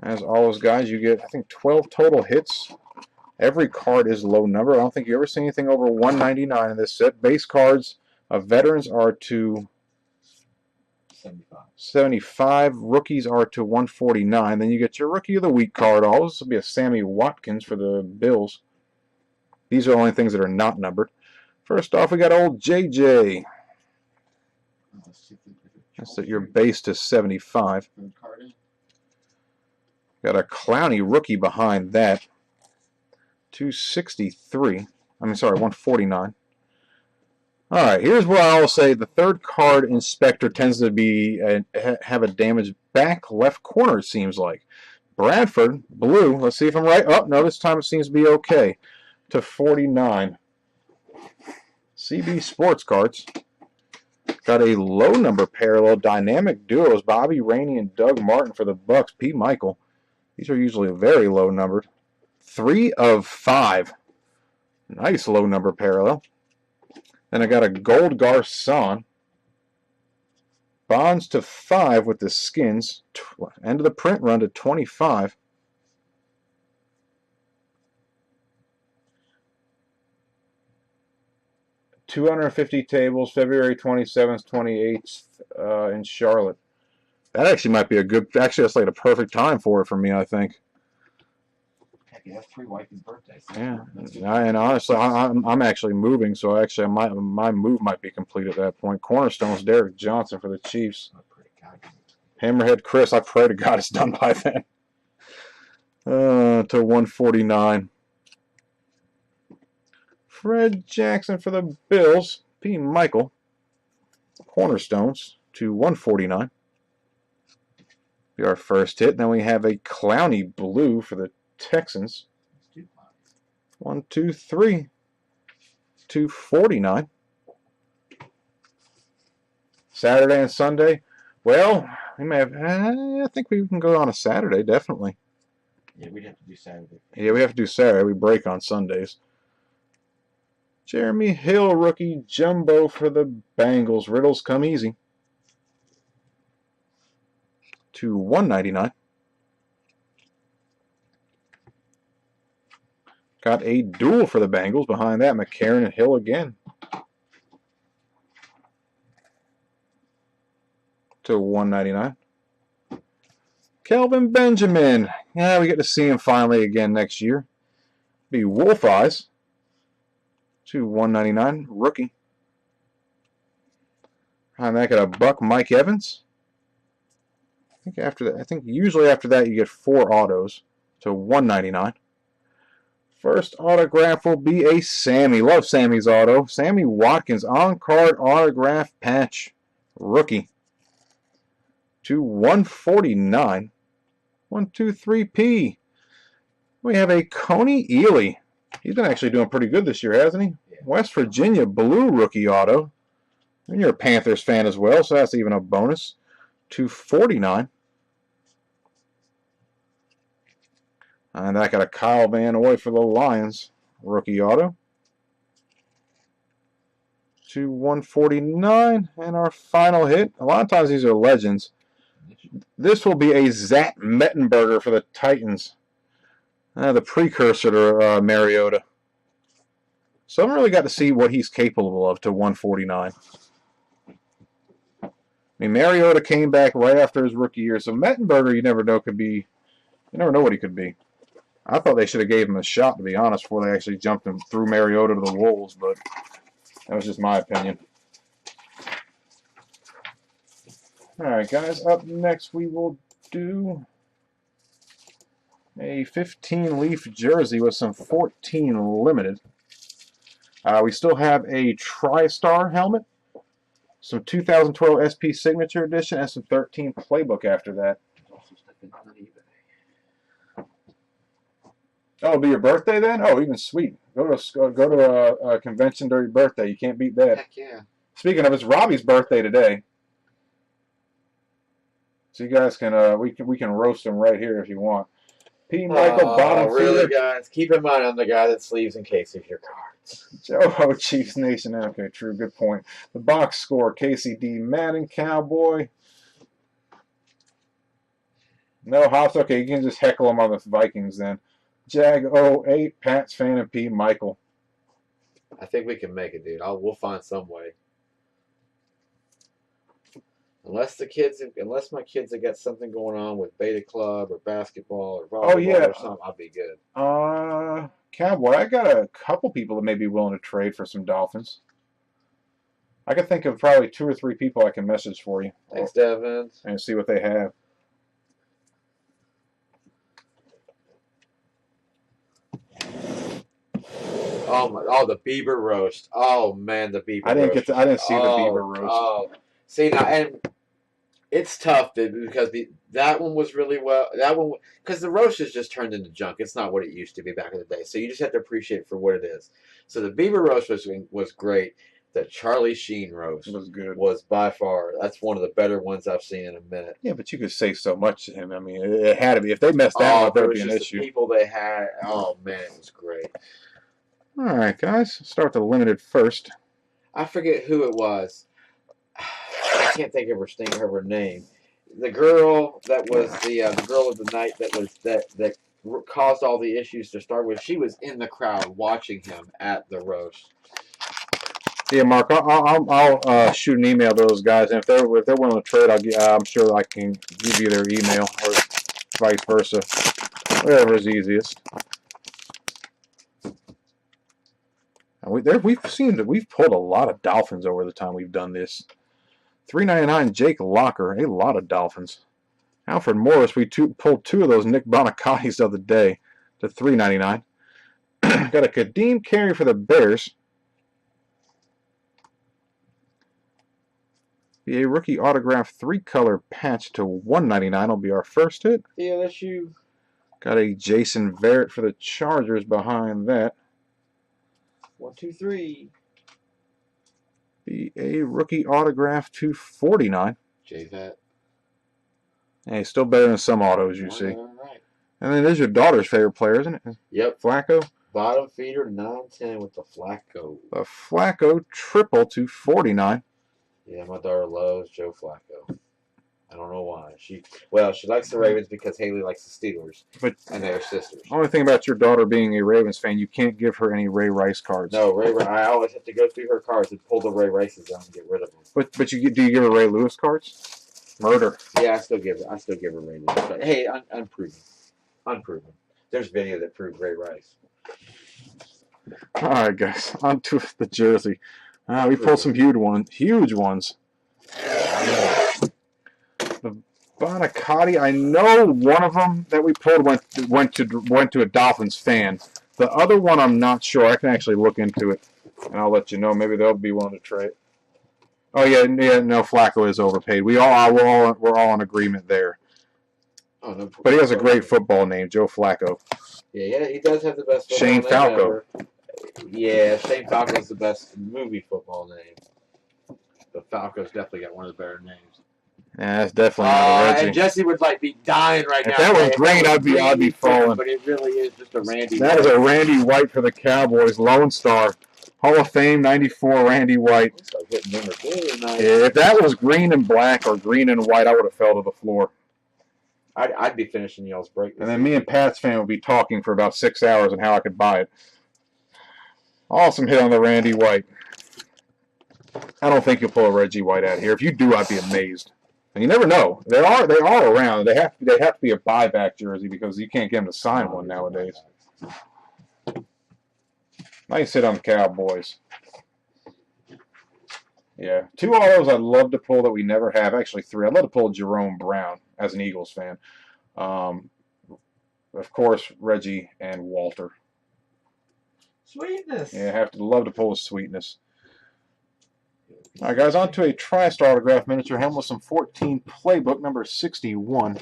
As always, guys, you get, I think, 12 total hits. Every card is low number. I don't think you ever see anything over 199 in this set. Base cards of veterans are to 75. Rookies are to 149. Then you get your Rookie of the Week card. All this will be a Sammy Watkins for the Bills. These are the only things that are not numbered. First off, we got old JJ. That's your base to 75. Got a Clowney rookie behind that. 263. I mean, sorry, 149. All right, here's where I'll say the third card inspector tends to be have a damaged back left corner, it seems like. Bradford, blue. Let's see if I'm right. Oh, no, this time it seems to be okay. To 49. CB Sports Cards. Got a low number parallel dynamic duos. Bobby Rainey and Doug Martin for the Bucks. P. Michael. These are usually very low numbered. 3 of 5. Nice low number parallel. Then I got a gold Garcon. Bonds to 5 with the skins. End of the print run to 25. $250 tables, February 27th, 28th in Charlotte. That actually might be a good. Actually, that's like a perfect time for it for me, I think. Yeah, that's 3 wifey's birthdays. Yeah, and honestly, I'm actually moving, so actually my move might be complete at that point. Cornerstone's Derek Johnson for the Chiefs. Hammerhead Chris, I pray to God it's done by then. To 149. Fred Jackson for the Bills. P. Michael. Cornerstones to 149. Be our first hit. Then we have a Clowney blue for the Texans. 1, 2, 3. 249. Saturday and Sunday. Well, we may have. I think we can go on a Saturday, definitely. Yeah, we'd have to do Saturday. Yeah, we have to do Saturday. We break on Sundays. Jeremy Hill, rookie jumbo for the Bengals. Riddles come easy. To 199. Got a duel for the Bengals behind that. McCarron and Hill again. to 199. Kelvin Benjamin. Yeah, we get to see him finally again next year. Be Wolf Eyes to 199. Rookie. And I got a Buck Mike Evans. I think usually after that you get 4 autos to 199. First autograph will be a Sammy. Love Sammy's auto. Sammy Watkins on-card autograph patch. Rookie. To 149. 123P. We have a Coney Ely. He's been actually doing pretty good this year, hasn't he? Yeah. West Virginia blue rookie auto. And you're a Panthers fan as well, so that's even a bonus. 249. And I got a Kyle Van Noy for the Lions rookie auto. To 149. And our final hit. A lot of times these are legends. This will be a Zach Mettenberger for the Titans. The precursor to Mariota. So I haven't really got to see what he's capable of to 149. I mean, Mariota came back right after his rookie year, so Mettenberger, you never know what he could be. I thought they should have gave him a shot, to be honest, before they actually jumped him through Mariota to the Wolves, but that was just my opinion. All right, guys, up next we will do a 15-leaf jersey with some 14 limited. We still have a TriStar helmet, some 2012 SP Signature Edition, and some 13 Playbook after that. Oh, it'll be your birthday then? Oh, even sweet. Go to a convention during your birthday. You can't beat that. Heck yeah. Speaking of, it's Robbie's birthday today. So you guys can we can roast him right here if you want. P. Michael bottom really, feeder. guys? Keep in mind I'm the guy that sleeves in case of your cards. Joe Chiefs Nation. Okay, true. Good point. The box score: KCD Madden Cowboy. No Hops. Okay, you can just heckle him on the Vikings then. Jag 08, Pats fan, and P. Michael. I think we can make it, dude. We'll find some way. Unless my kids have got something going on with Beta Club or basketball or volleyball or something, I'll be good. Cowboy, I got a couple people that may be willing to trade for some Dolphins. I can think of probably 2 or 3 people I can message for you. Thanks, Devin. And see what they have. Oh, the Bieber roast. Oh man, the Bieber. I didn't roast. I didn't see the Bieber roast. Oh, see now, and it's tough because that one was really well. That one, because the roast has just turned into junk. It's not what it used to be back in the day. So you just have to appreciate it for what it is. So the Bieber roast was great. The Charlie Sheen roast was good. Was by far, that's one of the better ones I've seen in a minute. Yeah, but you could say so much to him. I mean, it had to be. If they messed that up, there would be an issue. The people they had. Oh man, it was great. All right, guys. Start the limited first. I forget who it was. I can't think of her name. The girl that was the girl of the night that caused all the issues to start with. She was in the crowd watching him at the roast. Yeah, Mark. I'll shoot an email to those guys, and if they're willing to trade, I'm sure I can give you their email or vice versa, whatever is easiest. We've pulled a lot of Dolphins over the time we've done this. $3.99 Jake Locker, a lot of Dolphins. Alfred Morris, we pulled 2 of those Nick Bonacatis the other day to $3.99. Got a Kadeem Carey for the Bears. Be a rookie autograph 3-color patch to $1.99 will be our first hit. Yeah, that's you. Got a Jason Verrett for the Chargers behind that. 1, 2, 3. Be a rookie autograph to $49. J-Vet. Hey, still better than some autos you see. All right. And then there's your daughter's favorite player, isn't it? Yep. Flacco. Bottom feeder 910 with the Flacco. The Flacco triple to $49. Yeah, my daughter loves Joe Flacco. I don't know why. She likes the Ravens because Haley likes the Steelers, and they're sisters. Only thing about your daughter being a Ravens fan, you can't give her any Ray Rice cards. No, I always have to go through her cards and pull the Ray Rices out and get rid of them. But do you give her Ray Lewis cards? Murder. Yeah, I still give her Randy. But hey, unproven. There's video that proved Ray Rice. All right, guys, on to the jersey. We pulled some huge ones. The Bonicati, I know one of them that we pulled went to a Dolphins fan. The other one, I'm not sure. I can actually look into it, and I'll let you know. Maybe they'll be willing to trade. Oh yeah, no, Flacco is overpaid. We're all in agreement there. Oh, no, but he has a great football name, Joe Flacco. Yeah, he does have the best football Shane name Falco. ever. Yeah, Shane Falco's the best movie football name. But Falco's definitely got one of the better names. Yeah, that's definitely not a Reggie. And Jesse would be dying right now. If that was green, I'd be falling. But it really is just a Randy. That is a Randy White for the Cowboys, Lone Star, Hall of Fame '94 Randy White. If that was green and black or green and white, I would have fell to the floor. I'd be finishing y'all's break. And then me and Pat's fan would be talking for about 6 hours on how I could buy it. Awesome hit on the Randy White. I don't think you'll pull a Reggie White out here. If you do, I'd be amazed. And you never know. They are around. They have to be a buyback jersey because you can't get them to sign one nowadays. Nice hit on the Cowboys. Yeah, 2 autos I'd love to pull that we never have. Actually, 3. I'd love to pull Jerome Brown as an Eagles fan. Of course, Reggie and Walter. Sweetness. Yeah, love to pull his Sweetness. All right, guys, on to a TriStar autograph miniature helmet with some 14 playbook, number 61.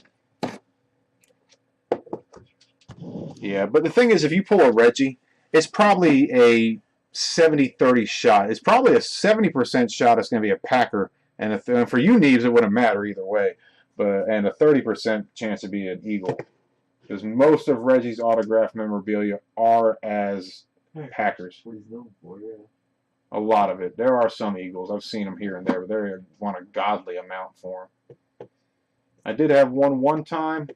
Yeah, but the thing is, if you pull a Reggie, it's probably a 70-30 shot. It's probably a 70% shot it's going to be a Packer. And for you, Neves, it wouldn't matter either way. And a 30% chance to be an Eagle. Because most of Reggie's autograph memorabilia are as Packers. A lot of it. There are some Eagles. I've seen them here and there, but they want a godly amount for them. I did have one time.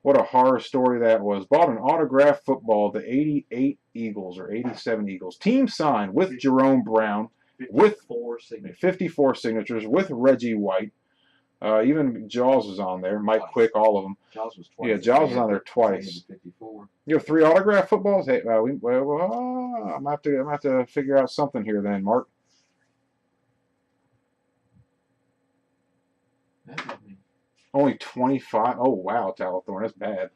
What a horror story that was. Bought an autographed football, the 88 Eagles or 87 Eagles. Team signed with Jerome Brown, with 54 signatures, with Reggie White. Even Jaws was on there. Mike Quick, all of them. Jaws was twice. Yeah, Jaws was on there twice. 54. You have 3 autographed footballs? Hey, I'm going to have to figure out something here then, Mark. Only 25. Oh wow, Talathorn, that's bad.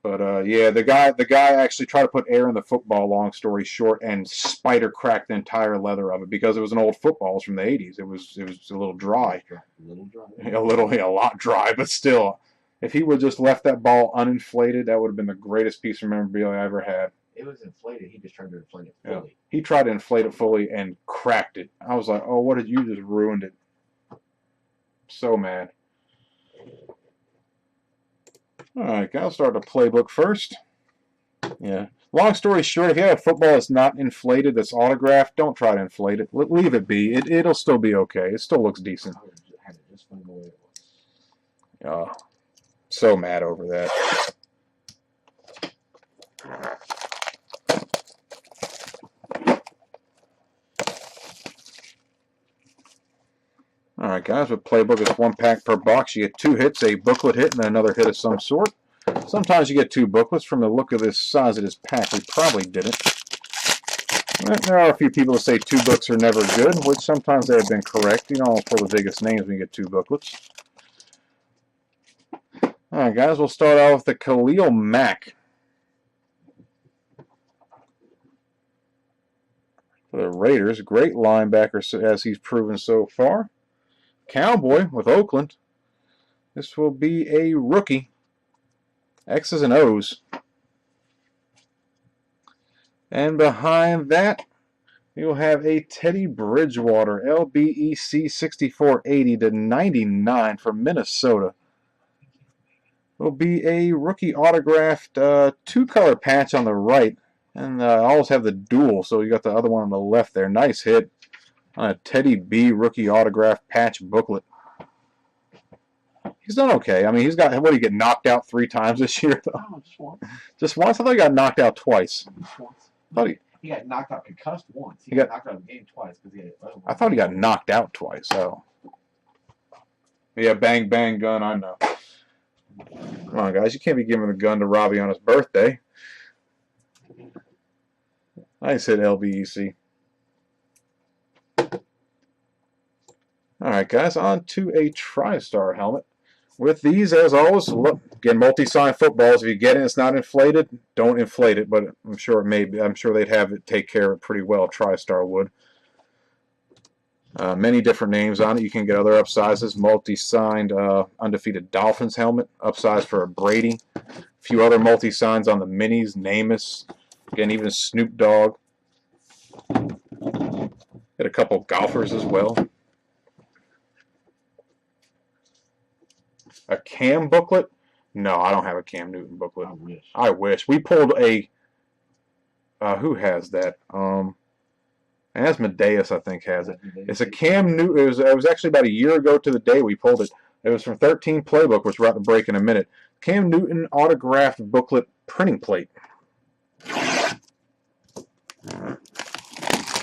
But yeah, the guy actually tried to put air in the football. Long story short, and spider cracked the entire leather of it because it was an old football. It was from the '80s. It was a little dry. A lot dry, but still, if he would just left that ball uninflated, that would have been the greatest piece of memorabilia I ever had. It was inflated. He just tried to inflate it fully. Yeah. He tried to inflate it fully and cracked it. I was like, oh, what did you just ruined it? So mad. Alright, guys, I'll start the playbook first. Yeah. Long story short, if you have a football that's not inflated, that's autographed, don't try to inflate it. Leave it be. It'll still be okay. It still looks decent. So mad over that. Alright guys, with playbook it's 1 pack per box. You get 2 hits, a booklet hit, and then another hit of some sort. Sometimes you get 2 booklets. From the look of this size of this pack, we probably didn't. Well, there are a few people that say 2 books are never good, which sometimes they have been correct. You don't pull the biggest names when you get 2 booklets. Alright guys, we'll start out with the Khalil Mack. For the Raiders, great linebacker as he's proven so far. Cowboy with Oakland. This will be a rookie. X's and O's. And behind that, you'll have a Teddy Bridgewater LBEC 6480 to 99 from Minnesota. Will be a rookie autographed 2-color patch on the right. And I always have the dual, so you got the other one on the left there. Nice hit on a Teddy B rookie autograph patch booklet. He's done okay. I mean, he's got, what, he get knocked out 3 times this year, though? No, just once. Just once? I thought he got knocked out twice. Just once. He got knocked out, concussed once. He got knocked out of the game twice. I thought he got knocked out twice, so. Yeah, bang, bang, gun, I know. Come on, guys. You can't be giving the gun to Robbie on his birthday. I said LBEC. Alright, guys. On to a TriStar helmet. With these, as always, look, again, multi-sign footballs. If you get it and it's not inflated, don't inflate it, but I'm sure it may be. I'm sure they'd have it take care of it pretty well. TriStar would. Many different names on it. You can get other upsizes. Multi-signed Undefeated Dolphins helmet. Upsized for a Brady. A few other multi-signs on the minis. Namus. Again, even Snoop Dogg. Get a couple golfers as well. A Cam booklet? No, I don't have a Cam Newton booklet. I wish. We pulled a... who has that? Asmodeus, I think, has it. It's a Cam Newton. It was actually about a year ago to the day we pulled it. It was from 13 Playbook, which we're about to break in a minute. Cam Newton autographed booklet printing plate. So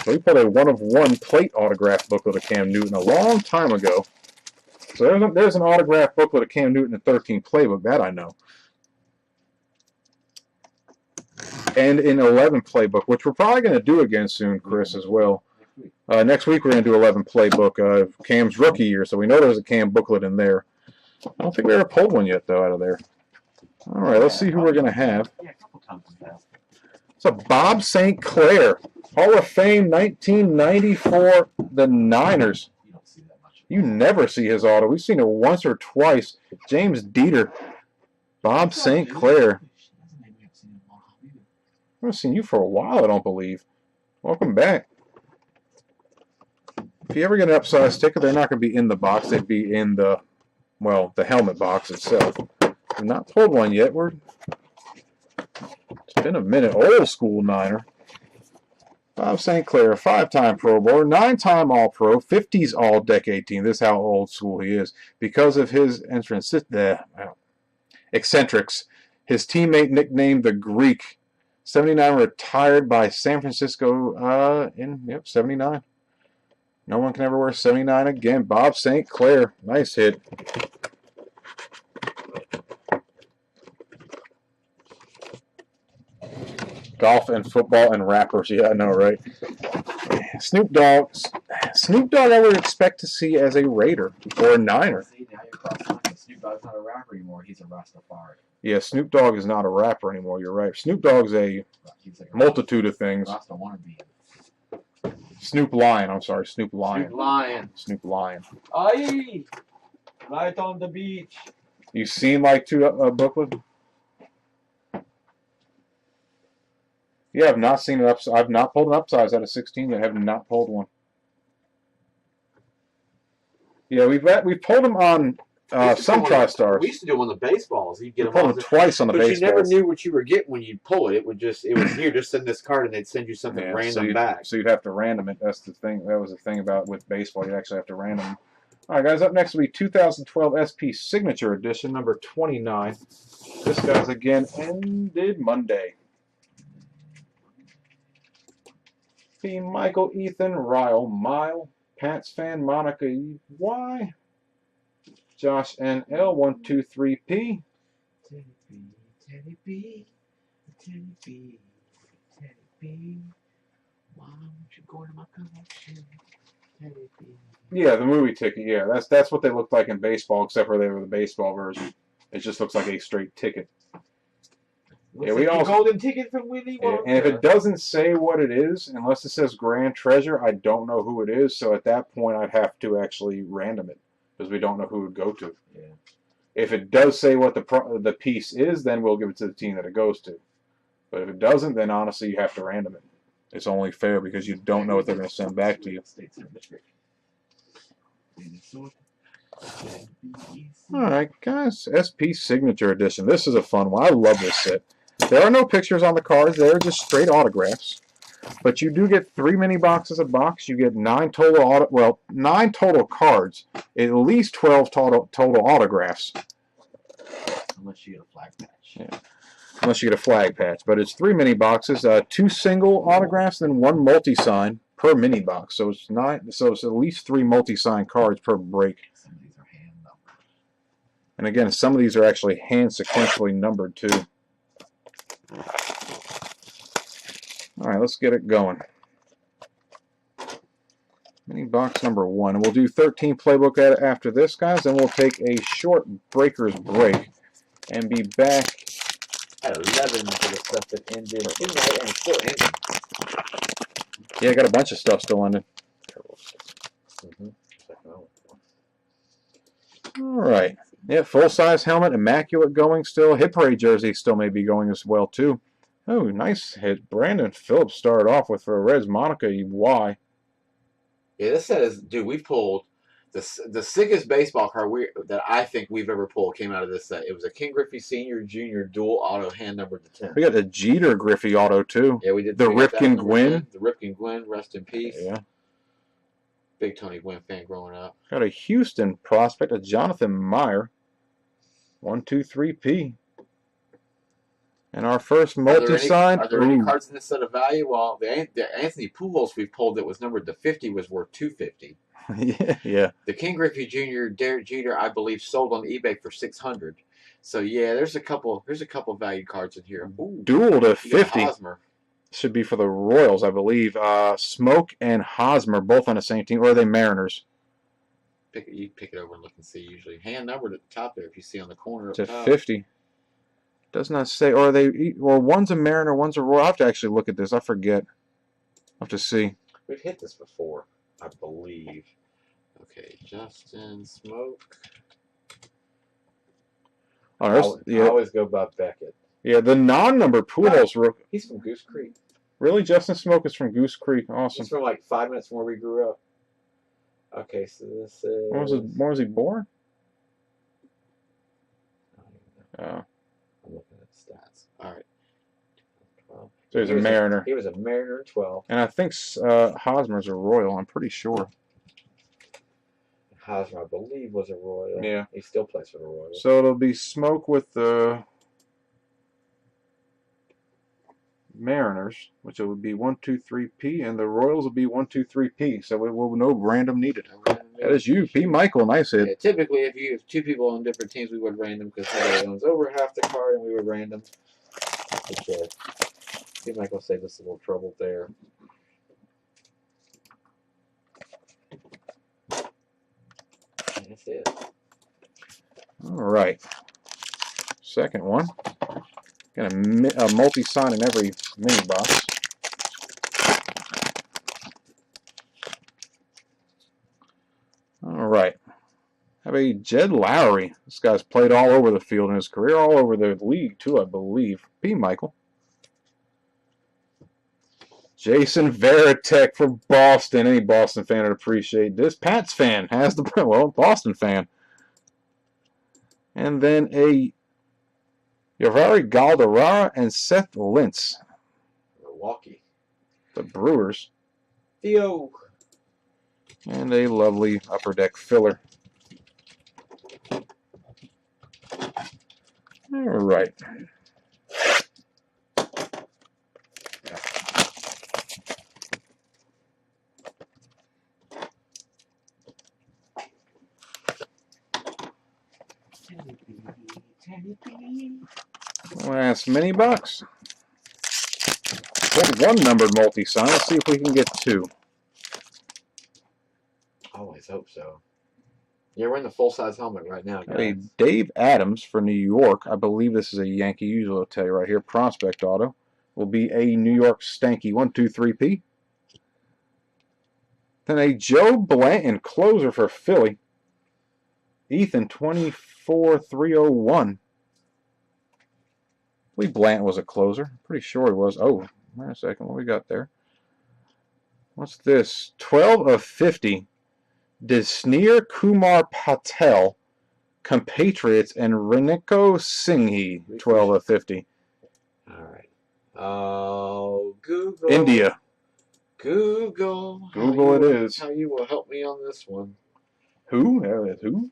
we pulled a one-of-one plate autograph booklet of Cam Newton a long time ago. So there's an autograph booklet of Cam Newton in 13 Playbook. That I know. And in 11 Playbook, which we're probably going to do again soon, Chris, as well. Next week we're going to do 11 Playbook of Cam's rookie year, so we know there's a Cam booklet in there. I don't think we ever pulled one yet, though, out of there. All right, let's see who we're going to have. It's a Bob St. Clair, Hall of Fame 1994, the Niners. You never see his auto. We've seen it once or twice. James Dieter, Bob St. Clair. I haven't seen you for a while, I don't believe. Welcome back. If you ever get an upsized ticket, they're not going to be in the box. They'd be in the, well, the helmet box itself. We've not pulled one yet. It's been a minute. Old school Niner. Bob St. Clair, 5-time Pro Bowler, 9-time All-Pro, 50s All-Decade team. This is how old school he is. Because of his eccentrics, his teammate nicknamed the Greek. 79 retired by San Francisco in 79. No one can ever wear 79 again. Bob St. Clair. Nice hit. Golf and football and rappers. Yeah, I know, right? Snoop Dogg. Snoop Dogg I would expect to see as a Raider or a Niner. Snoop Dogg's not a rapper anymore. He's a Rastafari. Yeah, Snoop Dogg is not a rapper anymore. You're right. Snoop Dogg's a multitude of things. Rasta wannabe. Snoop Lion. I'm sorry, Snoop Lion. Snoop Lion. Snoop Lion. Aye! Right on the beach. You seen like two booklet? Yeah, I've not seen it. I've not pulled an upsize out of 16 yet. I have not pulled one. Yeah, we've pulled them on some TriStars. We used to do one of the baseballs. You'd get them pulled them twice on the baseballs. But you never knew what you were getting when you'd pull it. It was here, just send this card, and they'd send you something random back. So you'd have to random it. That's the thing. That was the thing about with baseball. You actually have to random them. All right, guys. Up next will be 2012 SP Signature Edition, number 29. This guy's again ended Monday. P. Michael, Ethan, Ryle, Mile, Pats fan, Monica Y, Josh N. L. 123P. Teddy B. Why don't you go to my collection? Teddy B. Yeah, the movie ticket. Yeah, that's what they looked like in baseball, except for they were the baseball version. It just looks like a straight ticket. Yeah, we also golden ticket from Willy Wonka. And if it doesn't say what it is, unless it says Grand Treasure, I don't know who it is. So at that point, I'd have to actually random it because we don't know who it would go to. Yeah. If it does say what the piece is, then we'll give it to the team that it goes to. But if it doesn't, then honestly, you have to random it. It's only fair because you don't know what they're going to send back to you. All right, guys. SP Signature Edition. This is a fun one. I love this set. There are no pictures on the cards. They're just straight autographs. But you do get 3 mini boxes a box. You get 9 total 9 total cards. At least 12 total autographs. Unless you get a flag patch. Yeah. Unless you get a flag patch. But it's 3 mini boxes, 2 single autographs, then 1 multi-sign per mini box. So it's 9. So it's at least 3 multi-sign cards per break. Some of these are hand numbered. And again, some of these are actually hand sequentially numbered too. All right, let's get it going. Mini box number 1. And we'll do 13 playbook at it after this, guys. Then we'll take a short breakers break and be back at 11 for the stuff that ended midnight and still ending. Yeah, I got a bunch of stuff still ending. All right. Yeah, full-size helmet, immaculate going still. Hit parade jersey still may be going as well, too. Oh, nice hit. Brandon Phillips started off with for Reds Monica Y. Yeah, this set is, dude, we've pulled the sickest baseball card that I think we've ever pulled came out of this set. It was a King Griffey Sr. Jr. dual auto hand numbered to 10. We got the Jeter Griffey auto, too. Yeah, we did. The Ripken Gwynn. The Ripken Gwynn, rest in peace. Yeah. Big Tony Gwynn fan growing up. Got a Houston prospect, a Jonathan Meyer. 123P. And our first multi-sign. Are there any cards in this set of value? Well, the Anthony Pujols we pulled that was numbered to 50 was worth 250. Yeah. The King Griffey Jr. Derek Jeter, I believe, sold on eBay for 600. So yeah, there's a couple valued cards in here. Ooh, dual to 50. Hosmer. Should be for the Royals, I believe. Smoke and Hosmer, both on the same team. Or are they Mariners? You pick it over and look and see. Usually hand numbered at the top there. If you see on the corner up to top. 50. Does not say. Or are they? Or one's a Mariner, one's a Royal. I have to actually look at this. I forget. I have to see. We've hit this before, I believe. Okay, Justin Smoke. Oh, I always go by Beckett. Yeah, the non-numbered Pujols. He's from Goose Creek. Really? Justin Smoke is from Goose Creek. Awesome. He's from like 5 minutes from where we grew up. Okay, so this is... When was he born? I don't even know. I'm looking at stats. All right. 12. So he's a Mariner. He was a Mariner in 12. And I think Hosmer's a Royal. I'm pretty sure. Hosmer, I believe, was a Royal. Yeah. He still plays for the Royals. So it'll be Smoke with the Mariners, which it would be 123P, and the Royals will be 123P. So we will no random needed. That is you, P. Michael. Nice hit. Yeah, typically, if you have two people on different teams, we would random because somebody owns over half the card, and we would random. But, P. Michael saved us a little trouble there. And that's it. All right. Second one. Got a multi-sign in every mini box. All right. Have a Jed Lowry. This guy's played all over the field in his career, all over the league too, I believe. P. Michael. Jason Varitek for Boston. Any Boston fan would appreciate this. Pats fan has the, well, Boston fan. And then a Yavari Galderara and Seth Lintz. Milwaukee. The Brewers. Theo. And a lovely upper deck filler. All right. Last mini box. Got one numbered multi-sign. Let's see if we can get two. Always hope so. Yeah, we're in the full-size helmet right now, guys. A Dave Adams for New York. I believe this is a Yankee. Usually I'll tell you right here. Prospect auto. Will be a New York Stanky 123P. Then a Joe Blanton closer for Philly. Ethan 24301. I believe Blanton was a closer. Pretty sure he was. Oh, wait a second. What we got there? What's this? 12 of 50. Desneer Kumar Patel, compatriots, and Reniko Singhi, 12 of 50. All right. Oh, Google. India. Google. Google it is. How you will help me on this one. Who? Who?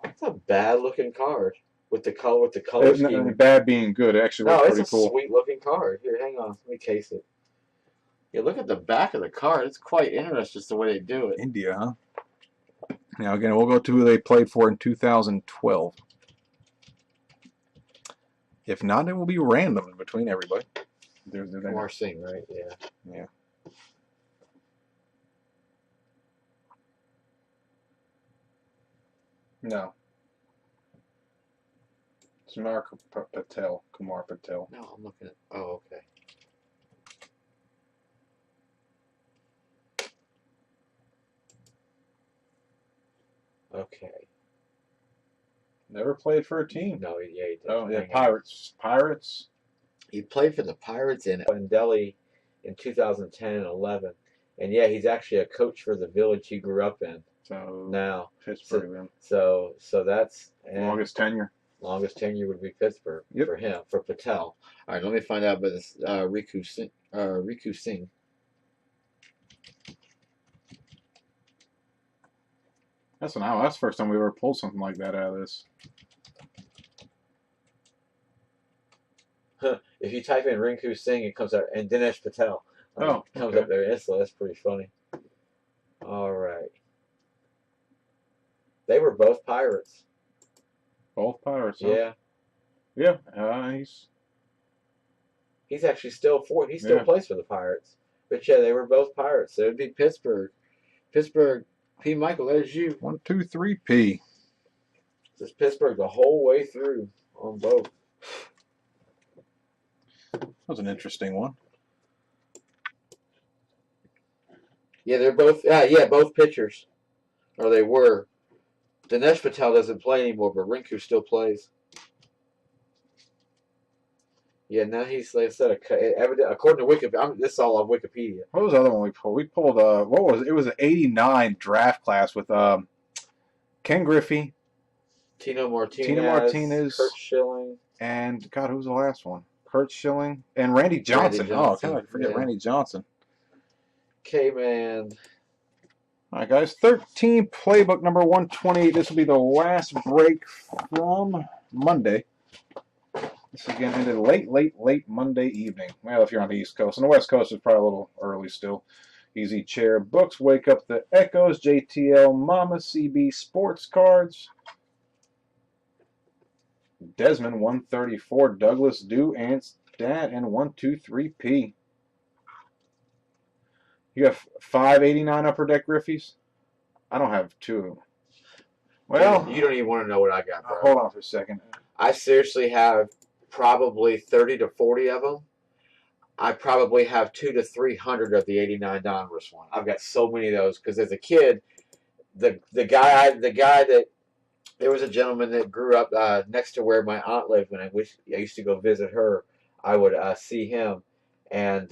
It's a bad-looking card with the color scheme. Bad being good. It actually looks pretty cool. It's a sweet-looking card. Here, hang on. Let me case it. Yeah, look at the back of the card. It's quite interesting just the way they do it. India, huh? Now again, we'll go to who they played for in 2012. If not, it will be random in between everybody. Kumar Singh, right? Yeah. Yeah. No. Kumar Patel. Kumar Patel. No, I'm looking at. Oh, okay. Okay. Never played for a team. No, yeah, he did. Oh, yeah, Pirates. Pirates. He played for the Pirates in Delhi in 2010 and 11. And yeah, he's actually a coach for the village he grew up in. So now Pittsburgh then. So that's Longest tenure. Longest tenure would be Pittsburgh for him, for Patel. All right, let me find out about this Riku Singh. Riku Singh. That's the first time we ever pulled something like that out of this. If you type in Rinku Singh, it comes out, and Dinesh Patel. Comes up there. So that's pretty funny. All right. They were both Pirates. Both Pirates. Huh? Yeah. Yeah. He's actually still he still plays for the Pirates. But yeah, they were both Pirates. So it'd be Pittsburgh. Pittsburgh. P. Michael, there's you. 1, 2, 3, P. This Pittsburgh the whole way through on both. That was an interesting one. Yeah, they're both. Both pitchers, or they were. Dinesh Patel doesn't play anymore, but Rinku still plays. Yeah, now he's, like I said, according to Wikipedia. This is all on Wikipedia. What was the other one we pulled? We pulled what was it? It was an '89 draft class with Ken Griffey, Tino Martinez, Kurt Schilling, and God, who was the last one? Kurt Schilling and Randy Johnson. Oh, I forget Randy Johnson. K-Man. All right, guys. 13 playbook number 128. This will be the last break from Monday. This again ended late Monday evening. Well, if you're on the East Coast. On the West Coast, it's probably a little early still. Easy Chair Books, Wake Up the Echoes, JTL Mama, CB Sports Cards, Desmond 134, Douglas Do, Ant's Dad, and 123P. You have 589 Upper Deck Griffies? I don't have 2 of them. Well, you don't even want to know what I got, bro. Hold on for a second. I seriously have probably 30 to 40 of them. I probably have 200 to 300 of the 89 Donruss one. I've got so many of those because as a kid, the guy that there was a gentleman that grew up next to where my aunt lived. When I used to go visit her, I would see him, and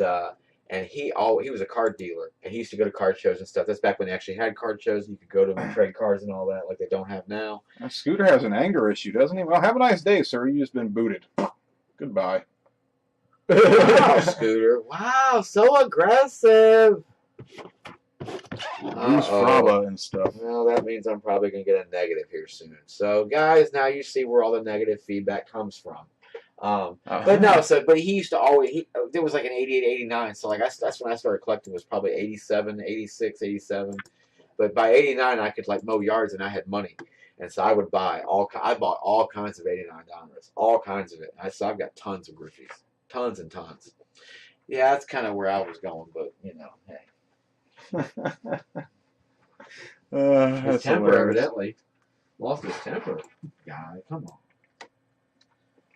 he was a card dealer, and he used to go to card shows and stuff. That's back when they actually had card shows. You could go to them and trade cards and all that, like they don't have now. Scooter has an anger issue, doesn't he? Well, have a nice day, sir. You've just been booted. Goodbye. Wow, Scooter. Wow, so aggressive. Use Fraba and stuff. Well, that means I'm probably going to get a negative here soon. So, guys, now you see where all the negative feedback comes from. But no, but he used to always, there was like an 88, 89. So, like, that's when I started collecting, was probably 87, 86, 87. But by 89, I could, like, mow yards and I had money. And so I would I bought all kinds of 89 Donruss, all kinds of it. So I've got tons of Griffies, tons and tons. Yeah, that's kind of where I was going, but, hey. His temper, evidently. Lost his temper. Guy, come on.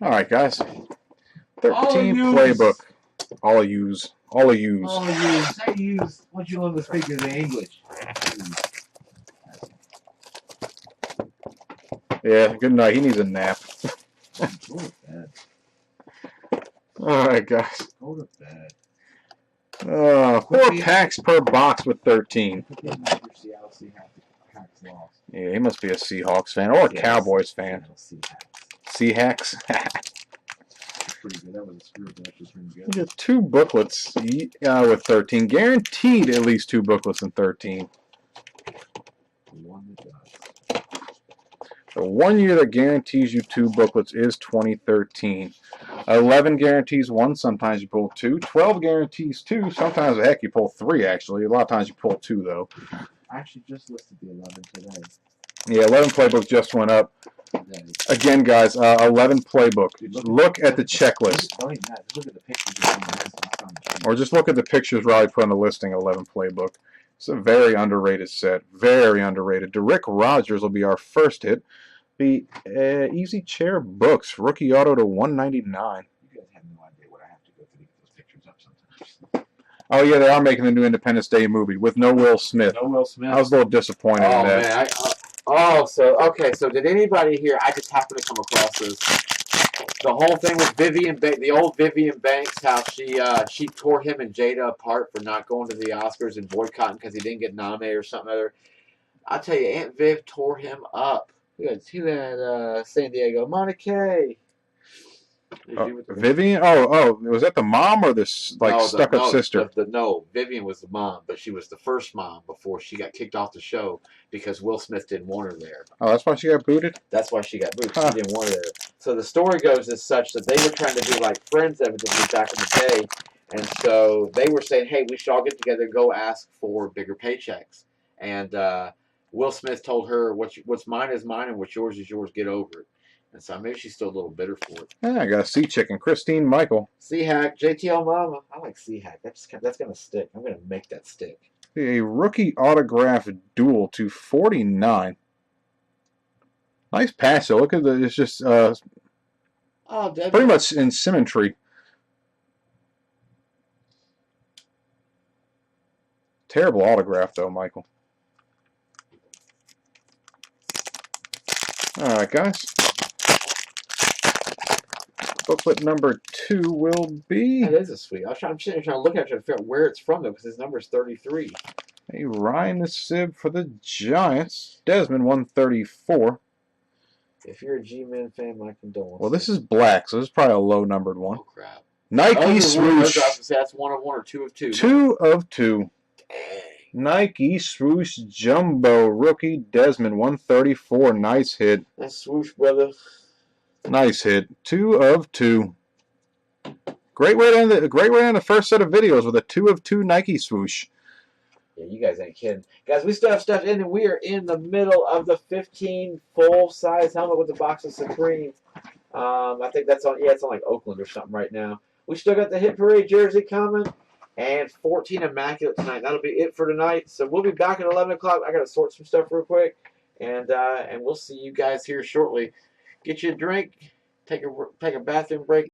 All right, guys. 13 playbook. All use. Say use. Once you learn to speak the English. Yeah, good night. He needs a nap. Go to bed. All right, guys. Go to bed. 4 packs per box with 13. Yeah, he must be a Seahawks fan or a Cowboys fan. Seahawks. Pretty good. That was a screw actually pretty good. You get 2 booklets with 13. Guaranteed at least 2 booklets in 13. The 1 year that guarantees you 2 booklets is 2013. 11 guarantees 1. Sometimes you pull 2. 12 guarantees 2. Sometimes, heck, you pull 3, actually. A lot of times you pull 2, though. I actually just listed the 11 today. Yeah, 11 playbook just went up. Today. Again, guys, 11 playbook. Dude, look at the checklist. Don't even that. Just look at the pictures. Or just look at the pictures Riley put on the listing, 11 playbook. It's a very underrated set. Very underrated. Rick Rogers will be our first hit. The Easy Chair Books. Rookie auto to 199. You guys have no idea what I have to go through to get those pictures up sometimes. Oh, yeah, they are making the new Independence Day movie with no Will Smith. No Will Smith. I was a little disappointed in that. Man. So did anybody here, I just happened to come across this. The whole thing with the old Vivian Banks, how she tore him and Jada apart for not going to the Oscars and boycotting because he didn't get nominated or something other. I'll tell you, Aunt Viv tore him up. Who had San Diego? Monica. Vivian? Oh, was that the mom or this stuck-up sister? No, Vivian was the mom, but she was the first mom before she got kicked off the show because Will Smith didn't want her there. Oh, that's why she got booted? That's why she got booted. She didn't want her there. So the story goes as such that they were trying to do like Friends evidently back in the day, and so they were saying, hey, we should all get together and go ask for bigger paychecks. And Will Smith told her, what's mine is mine and what's yours is yours, get over it. And so maybe she's still a little bitter for it. Yeah, I got a Sea Chicken. Christine Michael. Sea-Hack, JTL Mama. I like Sea-Hack. That's going to stick. I'm going to make that stick. A rookie autograph duel to 49. Nice pass. Look at the. It's just pretty much in symmetry. Terrible autograph, though, Michael. All right, guys. Booklet number 2 will be. That is a sweet. I'm sitting here trying to look at it to figure out where it's from, though, because his number is 33. A Ryan Nassib for the Giants. Desmond, 134. If you're a G-Man fan, my condolences. Well, this is black, so this is probably a low-numbered one. Oh, crap. Nike swoosh. That's 1 of 1 or 2 of 2. 2 of 2. Dang. Nike swoosh jumbo rookie Desmond, 134. Nice hit. That's swoosh, brother. Nice hit. 2 of 2. Great way to end the first set of videos with a 2 of 2 Nike swoosh. Yeah, you guys ain't kidding. Guys, we still have stuff in, and we are in the middle of the 15 full-size helmet with the box of Supreme. I think that's on, it's on like Oakland or something right now. We still got the Hit Parade jersey coming, and 14 Immaculate tonight. That'll be it for tonight. So we'll be back at 11 o'clock. I got to sort some stuff real quick, and we'll see you guys here shortly. Get you a drink, take a bathroom break.